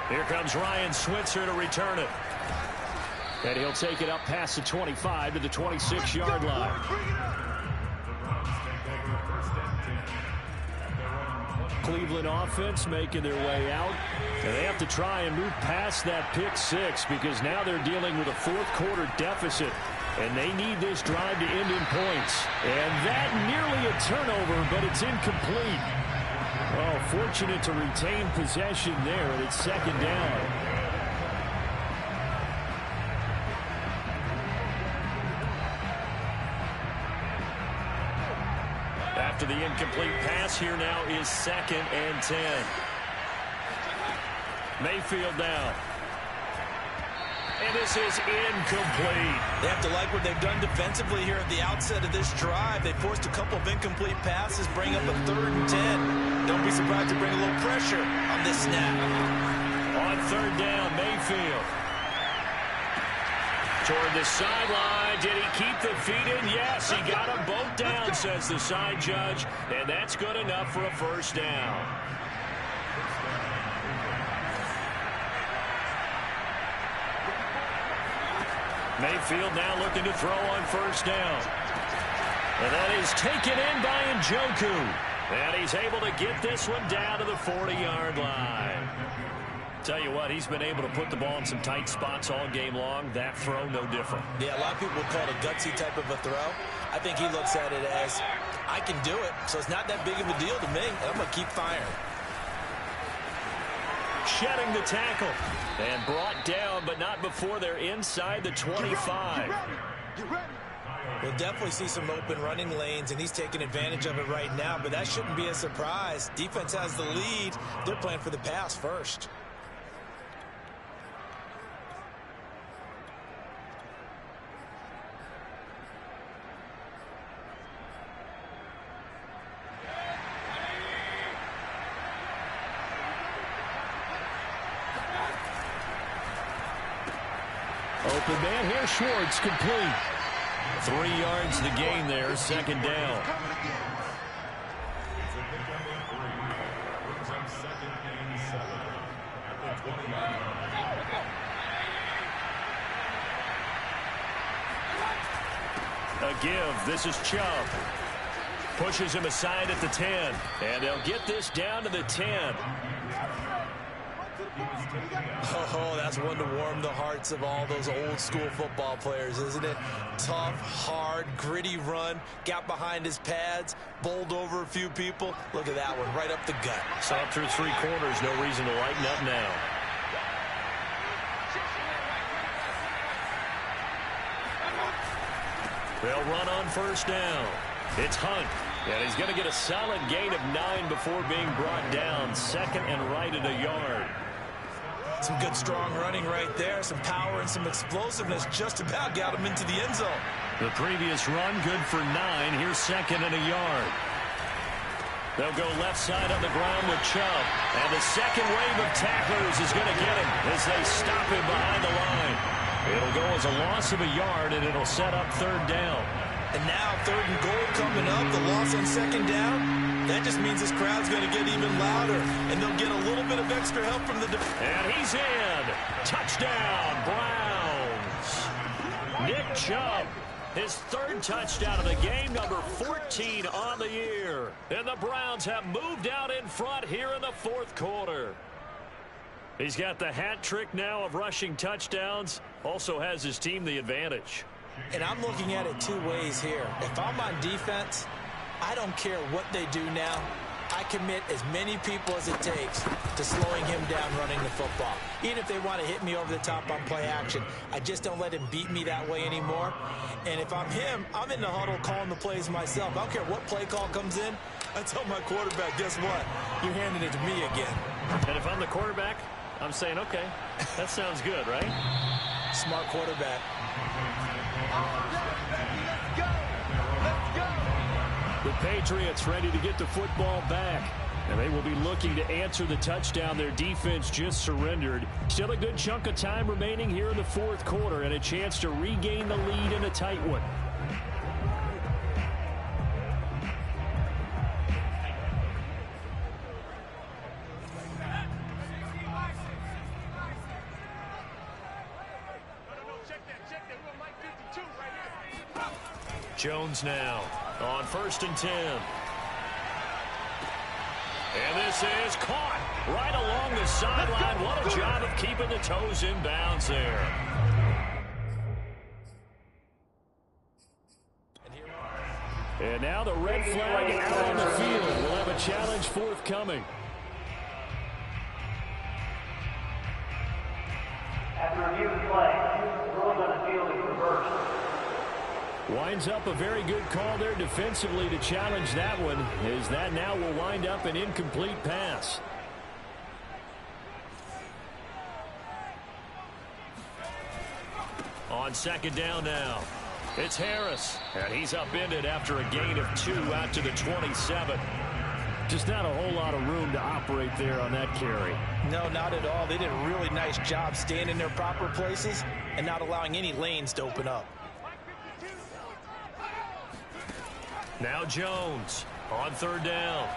Here comes Ryan Switzer to return it. And he'll take it up past the 25 to the 26-yard line. Cleveland offense making their way out. And they have to try and move past that pick six because now they're dealing with a 4th quarter deficit. And they need this drive to end in points. And that nearly a turnover, but it's incomplete. Oh, fortunate to retain possession there, and it's 2nd down. After the incomplete pass, here now is 2nd and 10. Mayfield down. And this is incomplete. They have to like what they've done defensively here at the outset of this drive. They forced a couple of incomplete passes, bring up a 3rd and 10. Don't be surprised to bring a little pressure on this snap. On 3rd down, Mayfield. Toward the sideline. Did he keep the feet in? Yes, he got them both down, says the side judge. And that's good enough for a 1st down. Mayfield now looking to throw on 1st down. And that is taken in by Njoku. And he's able to get this one down to the 40-yard line. Tell you what, he's been able to put the ball in some tight spots all game long. That throw, no different. Yeah, a lot of people would call it a gutsy type of a throw. I think he looks at it as, I can do it, so it's not that big of a deal to me, and I'm going to keep firing. Shedding the tackle. And brought down, but not before they're inside the 25. We'll definitely see some open running lanes, and he's taking advantage of it right now, but that shouldn't be a surprise. Defense has the lead. They're playing for the pass first. Open man here, Schwartz, complete. 3 yards the gain there, 2nd down. A give, this is Chubb. Pushes him aside at the 10, and they'll get this down to the 10. Oh, that's one to warm the hearts of all those old school football players, isn't it? Tough, hard, gritty run, got behind his pads, bowled over a few people. Look at that one, right up the gut. So up through 3 quarters, no reason to lighten up now. They'll run on 1st down. It's Hunt. And he's going to get a solid gain of 9 before being brought down. Second and right at a yard. Some good strong running right there. Some power and some explosiveness just about got him into the end zone. The previous run good for 9. Here's second and a yard. They'll go left side on the ground with Chubb. And the second wave of tacklers is going to get him as they stop him behind the line. It'll go as a loss of a yard, and it'll set up third down. And now third and goal coming up. The loss on second down. That just means this crowd's going to get even louder. And they'll get a little bit of extra help from the defense. And he's in. Touchdown, Browns. Nick Chubb. His third touchdown of the game, number 14 on the year. And the Browns have moved out in front here in the fourth quarter. He's got the hat trick now of rushing touchdowns. Also has his team the advantage. And I'm looking at it two ways here. If I'm on defense, I don't care what they do now. I commit as many people as it takes to slowing him down running the football. Even if they want to hit me over the top on play action, I just don't let him beat me that way anymore. And if I'm him, I'm in the huddle calling the plays myself. I don't care what play call comes in. I tell my quarterback, guess what? You're handing it to me again. And if I'm the quarterback, I'm saying, okay, that sounds good, right? Smart quarterback. The Patriots ready to get the football back. And they will be looking to answer the touchdown their defense just surrendered. Still a good chunk of time remaining here in the fourth quarter and a chance to regain the lead in a tight one. Jones now on 1st and 10. And this is caught right along the sideline. What a job of keeping the toes in bounds there. And now the red flag out on the field. We'll have a challenge forthcoming. After review of the play, rules on the field is reversed. Winds up a very good call there defensively to challenge that one, as that now will wind up an incomplete pass. On second down now, it's Harris, and he's upended after a gain of 2 out to the 27. Just not a whole lot of room to operate there on that carry. No, not at all. They did a really nice job staying in their proper places and not allowing any lanes to open up. Now Jones on third down.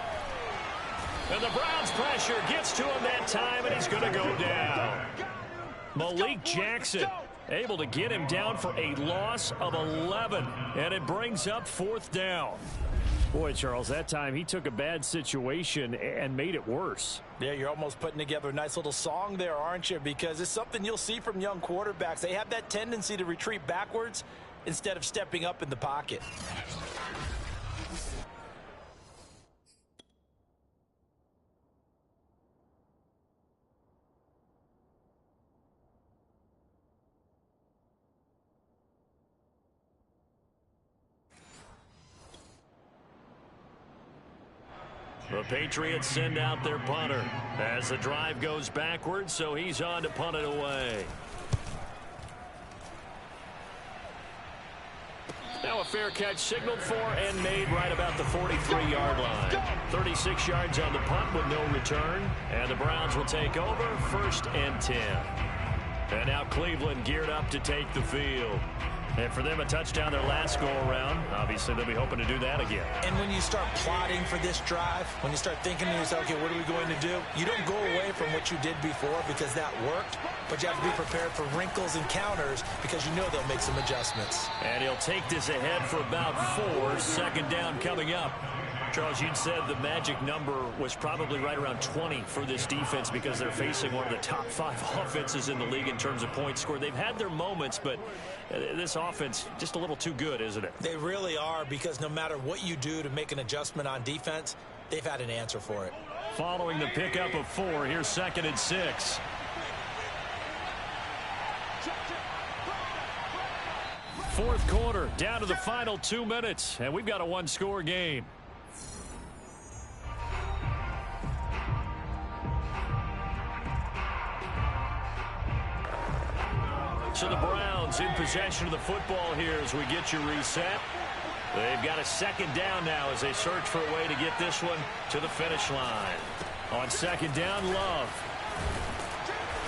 And the Browns pressure gets to him that time, and he's going to go down. Malik Jackson able to get him down for a loss of 11, and it brings up fourth down. Boy, Charles, that time he took a bad situation and made it worse. Yeah, you're almost putting together a nice little song there, aren't you? Because it's something you'll see from young quarterbacks. They have that tendency to retreat backwards instead of stepping up in the pocket. The Patriots send out their punter as the drive goes backwards, so he's on to punt it away. Now a fair catch signaled for and made right about the 43-yard line. 36 yards on the punt with no return, and the Browns will take over 1st and 10. And now Cleveland geared up to take the field. And for them, a touchdown their last go-around. Obviously, they'll be hoping to do that again. And when you start plotting for this drive, when you start thinking to yourself, okay, what are we going to do? You don't go away from what you did before because that worked, but you have to be prepared for wrinkles and counters because you know they'll make some adjustments. And he'll take this ahead for about 4. Second down coming up. Charles, you'd said the magic number was probably right around 20 for this defense because they're facing one of the top 5 offenses in the league in terms of points scored. They've had their moments, but this offense just a little too good, isn't it? They really are, because no matter what you do to make an adjustment on defense, they've had an answer for it. Following the pickup of 4, here's 2nd and 6. Fourth quarter, down to the final 2 minutes, and we've got a one-score game. So the Browns in possession of the football here as we get you reset. They've got a second down now as they search for a way to get this one to the finish line. On second down, Love.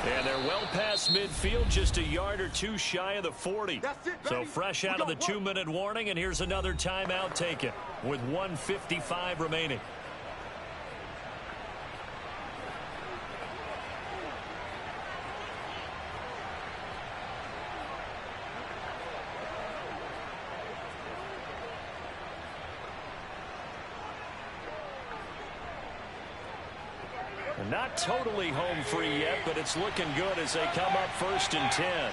And they're well past midfield, just a yard or two shy of the 40. So fresh out of the 2-minute warning, and here's another timeout taken with 1:55 remaining. Not totally home free yet, but it's looking good as they come up 1st and 10.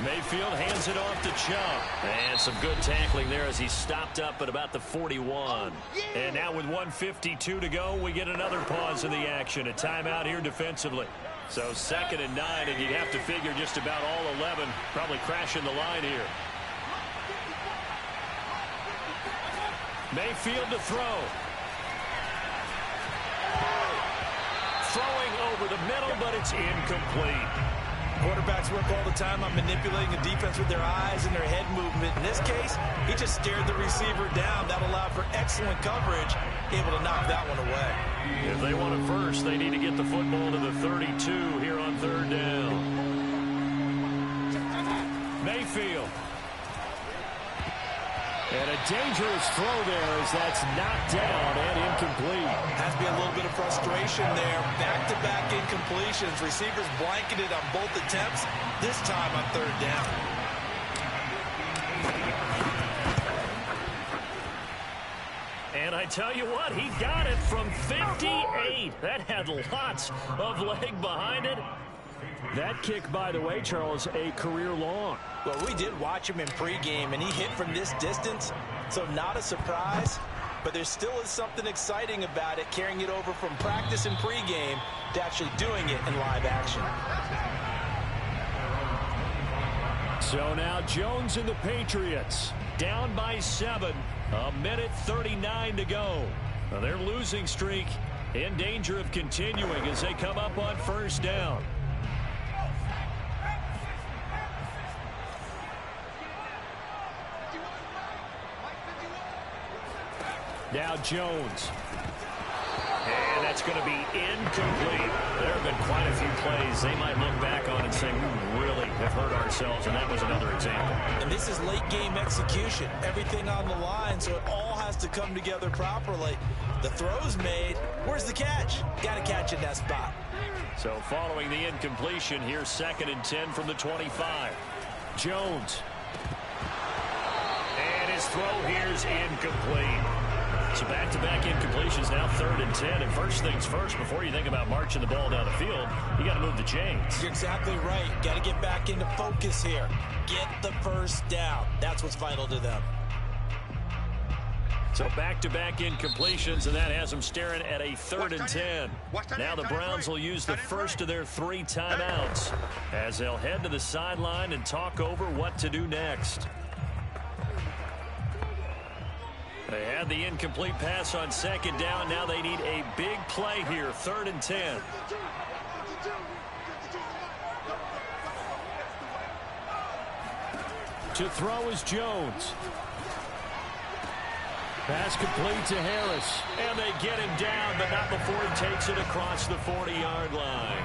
Mayfield hands it off to Chubb. And some good tackling there as he stopped up at about the 41. And now with 1:52 to go, we get another pause in the action. A timeout here defensively. So 2nd and 9, and you'd have to figure just about all 11 probably crashing the line here. Mayfield to throw. Throwing over the middle, but it's incomplete. Quarterbacks work all the time on manipulating the defense with their eyes and their head movement. In this case, he just stared the receiver down. That allowed for excellent coverage, able to knock that one away. If they want it first, they need to get the football to the 32 here on 3rd down. Mayfield. And a dangerous throw there as that's knocked down and incomplete. Has to be a little bit of frustration there. Back-to-back incompletions. Receivers blanketed on both attempts, this time on 3rd down. And I tell you what, he got it from 58. That had lots of leg behind it. That kick, by the way, Charles, a career long. Well, we did watch him in pregame, and he hit from this distance, so not a surprise. But there still is something exciting about it, carrying it over from practice and pregame to actually doing it in live action. So now Jones and the Patriots down by 7. 1:39 to go. Now their losing streak in danger of continuing as they come up on 1st down. Now Jones. And that's going to be incomplete. There have been quite a few plays they might look back on and say, we really have hurt ourselves, and that was another example. And this is late-game execution. Everything on the line, so it all has to come together properly. The throw's made. Where's the catch? Got to catch in that spot. So following the incompletion, here's 2nd and 10 from the 25. Jones. And his throw here's incomplete. So back-to-back incompletions, now 3rd and 10. And first things first, before you think about marching the ball down the field, you got to move the chains. You're exactly right. Got to get back into focus here. Get the first down. That's what's vital to them. So back-to-back incompletions, and that has them staring at a 3rd and 10. Now the Browns will use the first of their 3 timeouts as they'll head to the sideline and talk over what to do next. They had the incomplete pass on 2nd down. Now they need a big play here, 3rd and 10. To throw is Jones. Pass complete to Harris. And they get him down, but not before he takes it across the 40-yard line.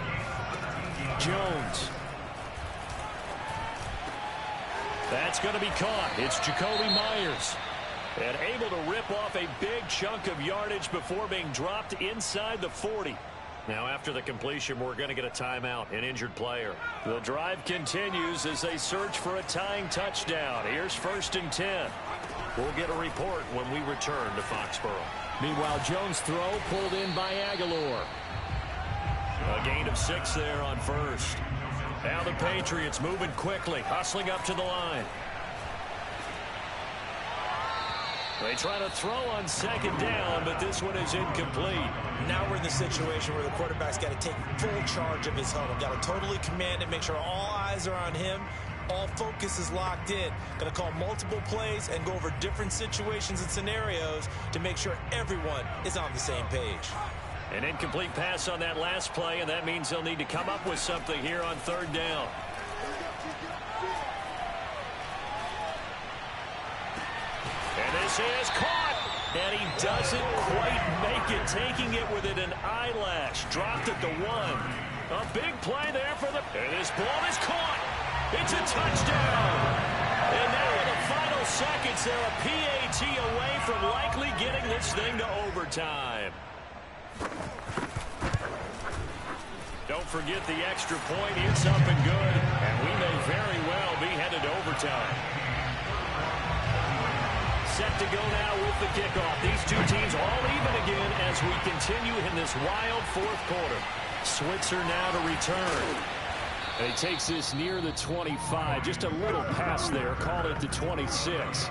Jones. That's going to be caught. It's Jacoby Myers. And able to rip off a big chunk of yardage before being dropped inside the 40. Now after the completion, we're going to get a timeout, an injured player. The drive continues as they search for a tying touchdown. Here's 1st and 10. We'll get a report when we return to Foxborough. Meanwhile, Jones' throw pulled in by Aguilar. A gain of 6 there on 1st. Now the Patriots moving quickly, hustling up to the line. They try to throw on 2nd down, but this one is incomplete. Now we're in the situation where the quarterback's got to take full charge of his huddle. Got to totally command it, make sure all eyes are on him. All focus is locked in. Going to call multiple plays and go over different situations and scenarios to make sure everyone is on the same page. An incomplete pass on that last play, and that means they'll need to come up with something here on third down. And this is caught, and he doesn't quite make it, taking it within an eyelash. Dropped at the 1. A big play there for the... And this ball is caught. It's a touchdown. And now in the final seconds, they're a PAT away from likely getting this thing to overtime. Don't forget the extra point. It's up and good, and we may very well be headed to overtime. Set to go now with the kickoff. These two teams all even again as we continue in this wild fourth quarter. Switzer now to return. And he takes this near the 25. Just a little pass there. Call it the 26.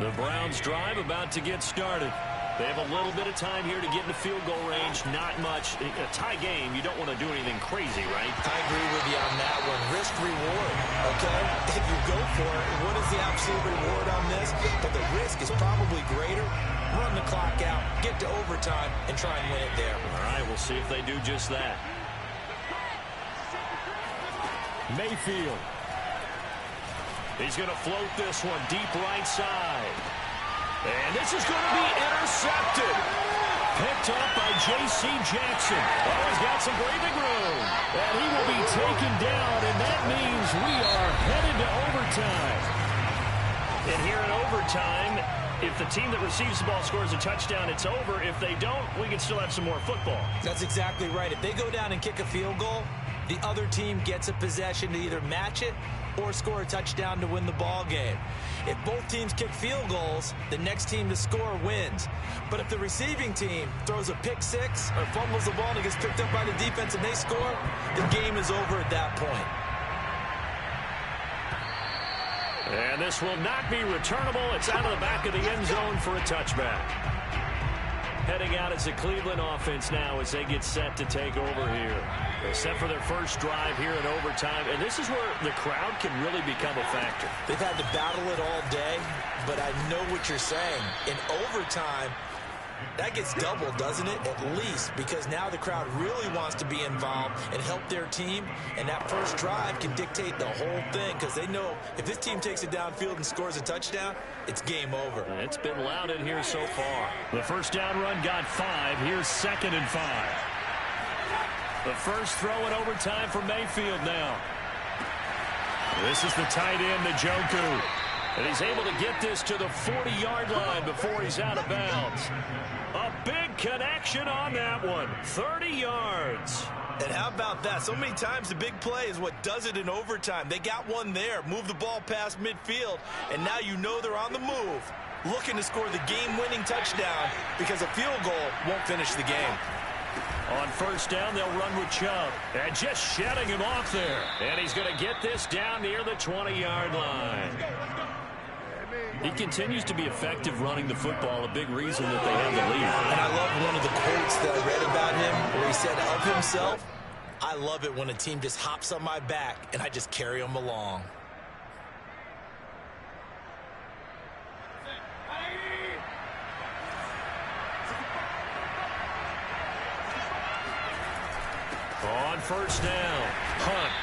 The Browns drive about to get started. They have a little bit of time here to get into field goal range. Not much. A tie game, you don't want to do anything crazy, right? I agree with you on that one. Risk reward, okay? If you go for it, what is the absolute reward on this? But the risk is probably greater. Run the clock out, get to overtime, and try and win it there. All right, we'll see if they do just that. Mayfield. He's going to float this one deep right side. And this is going to be intercepted. Picked up by J.C. Jackson. Oh, he's got some breathing room. And he will be taken down, and that means we are headed to overtime. And here in overtime, if the team that receives the ball scores a touchdown, it's over. If they don't, we can still have some more football. That's exactly right. If they go down and kick a field goal, the other team gets a possession to either match it or score a touchdown to win the ball game. If both teams kick field goals, the next team to score wins. But if the receiving team throws a pick six or fumbles the ball and it gets picked up by the defense and they score, the game is over at that point. And this will not be returnable. It's out of the back of the end zone for a touchback. Heading out as the Cleveland offense now as they get set to take over here. They're set for their first drive here in overtime, and this is where the crowd can really become a factor. They've had to battle it all day, but I know what you're saying. In overtime, that gets doubled, doesn't it? At least, because now the crowd really wants to be involved and help their team, and that first drive can dictate the whole thing because they know if this team takes it downfield and scores a touchdown, it's game over. It's been loud in here so far. The first down run got 5. Here's 2nd and 5. The first throw in overtime for Mayfield now. This is the tight end, Njoku. And he's able to get this to the 40-yard line before he's out of bounds. A big connection on that one. 30 yards. And how about that? So many times the big play is what does it in overtime. They got one there, move the ball past midfield, and now you know they're on the move, looking to score the game-winning touchdown because a field goal won't finish the game. On first down, they'll run with Chubb. And just shedding him off there. And he's going to get this down near the 20-yard line. He continues to be effective running the football, a big reason that they have the lead. And I love one of the quotes that I read about him where he said of himself, I love it when a team just hops on my back and I just carry them along. On first down, Hunt.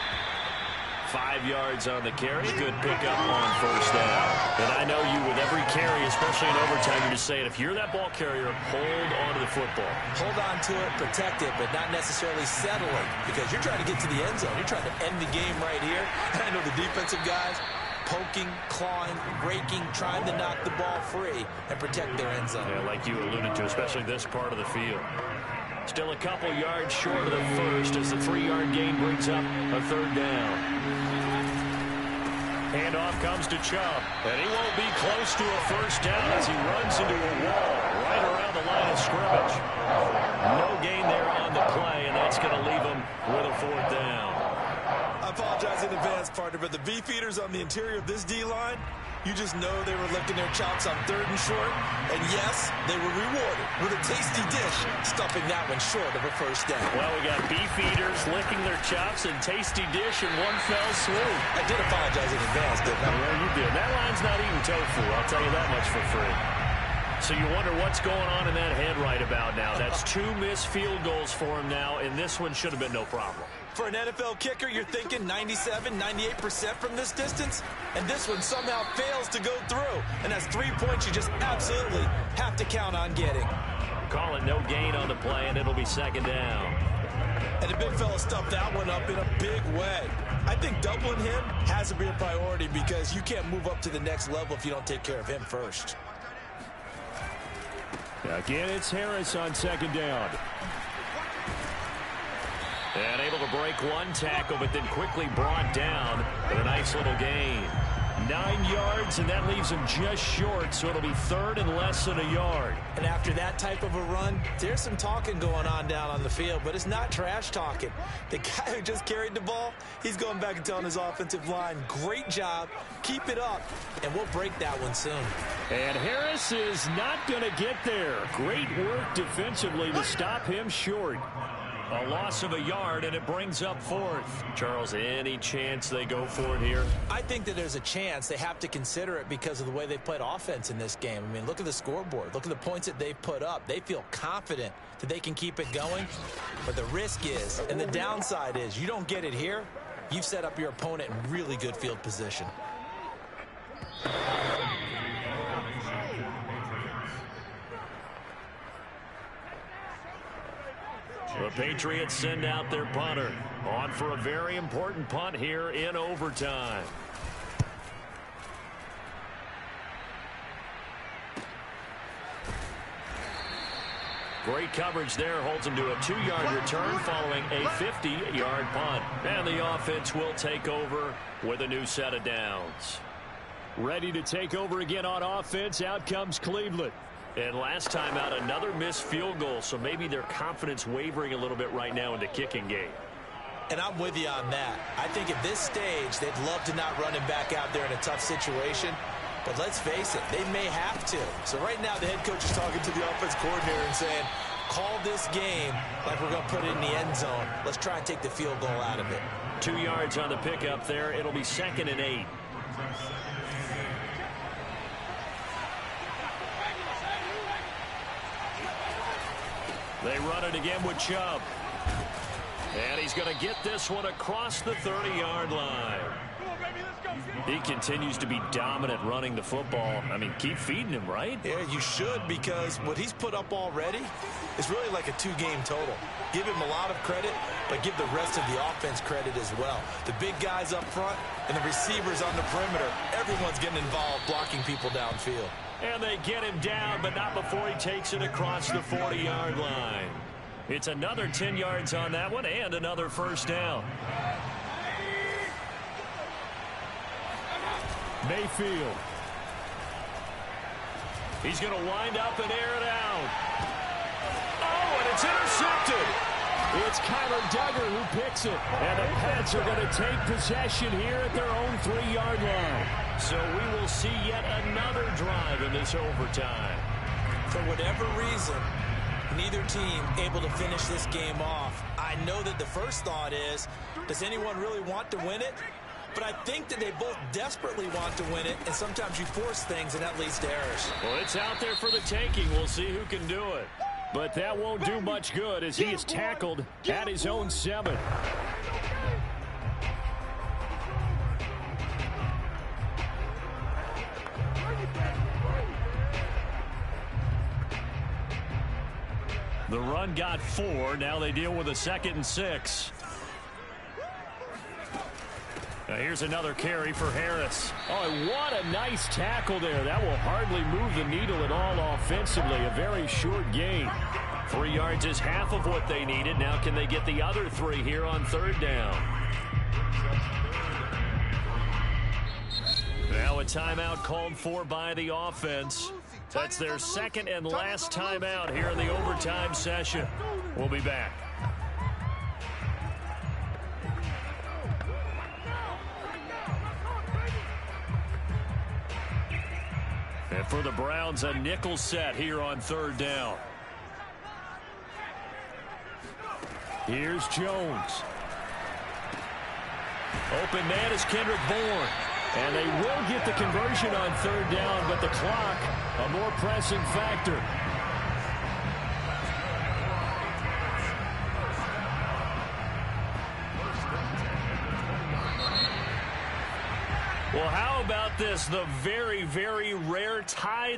5 yards on the carry. Good pickup on first down. And I know you with every carry, especially in overtime, you're just saying if you're that ball carrier, hold on to the football. Hold on to it, protect it, but not necessarily settle it because you're trying to get to the end zone. You're trying to end the game right here. And I know the defensive guys poking, clawing, raking, trying to knock the ball free and protect their end zone. Yeah, like you alluded to, especially this part of the field. Still a couple yards short of the first as the 3-yard gain brings up a third down. Handoff comes to Chubb, and he won't be close to a first down as he runs into a wall right around the line of scrimmage. No gain there on the play, and that's going to leave him with a 4th down. Up apologize in advance, partner, but the beefeaters on the interior of this D-line, you just know they were licking their chops on 3rd and short. And yes, they were rewarded with a tasty dish, stuffing that one short of a first down. Well, we got beefeaters licking their chops and tasty dish in one fell swoop. I did apologize in advance, didn't I? Well, you did. That line's not eating tofu, I'll tell you that much for free. So you wonder what's going on in that head right about now. That's 2 missed field goals for him now, and this one should have been no problem. For an NFL kicker, you're thinking 97, 98% from this distance, and this one somehow fails to go through. And that's 3 points you just absolutely have to count on getting. Call it no gain on the play, and it'll be 2nd down. And the big fella stuffed that one up in a big way. I think doubling him has to be a priority because you can't move up to the next level if you don't take care of him first. Again, it's Harris on 2nd down. And able to break one tackle, but then quickly brought down with a nice little gain. 9 yards, and that leaves him just short, so it'll be 3rd and less than a yard. And after that type of a run, there's some talking going on down on the field, but it's not trash talking. The guy who just carried the ball, he's going back and telling his offensive line, great job, keep it up, and we'll break that one soon. And Harris is not going to get there. Great work defensively to stop him short. A loss of a yard, and it brings up 4th. Charles, any chance they go for it here? I think that there's a chance. They have to consider it because of the way they played offense in this game. I mean, look at the scoreboard. Look at the points that they've put up. They feel confident that they can keep it going. But the risk is, and the downside is, you don't get it here, you've set up your opponent in really good field position. The Patriots send out their punter. On for a very important punt here in overtime. Great coverage there. Holds him to a 2-yard return following a 50-yard punt. And the offense will take over with a new set of downs. Ready to take over again on offense. Out comes Cleveland. And last time out, another missed field goal, so maybe their confidence wavering a little bit right now in the kicking game. And I'm with you on that. I think at this stage, they'd love to not run him back out there in a tough situation. But let's face it, they may have to. So right now, the head coach is talking to the offense coordinator and saying, call this game like we're going to put it in the end zone. Let's try and take the field goal out of it. 2 yards on the pickup there. It'll be 2nd and 8. They run it again with Chubb. And he's going to get this one across the 30-yard line. He continues to be dominant running the football. I mean, keep feeding him, right? Yeah, you should, because what he's put up already is really like a 2-game total. Give him a lot of credit, but give the rest of the offense credit as well. The big guys up front and the receivers on the perimeter, everyone's getting involved blocking people downfield. And they get him down, but not before he takes it across the 40-yard line. It's another 10 yards on that one and another first down. Mayfield. He's going to wind up and air it out. Oh, and it's intercepted. It's Kyler Duggar who picks it. And the Pats are going to take possession here at their own 3-yard line. So we will see yet another drive in this overtime. For whatever reason, neither team able to finish this game off. I know that the first thought is, does anyone really want to win it? But I think that they both desperately want to win it, and sometimes you force things, and that leads to errors. Well, it's out there for the taking. We'll see who can do it. But that won't do much good as he is tackled at his own 7. The run got 4. Now they deal with a 2nd and 6. Now here's another carry for Harris. Oh, and what a nice tackle there. That will hardly move the needle at all offensively. A very short gain. 3 yards is half of what they needed. Now can they get the other 3 here on 3rd down? Now a timeout called for by the offense. That's their 2nd and last timeout here in the overtime session. We'll be back. And for the Browns, a nickel set here on third down. Here's Jones. Open man is Kendrick Bourne. And they will get the conversion on third down, but the clock, a more pressing factor. Well, how about this? The very, very rare tie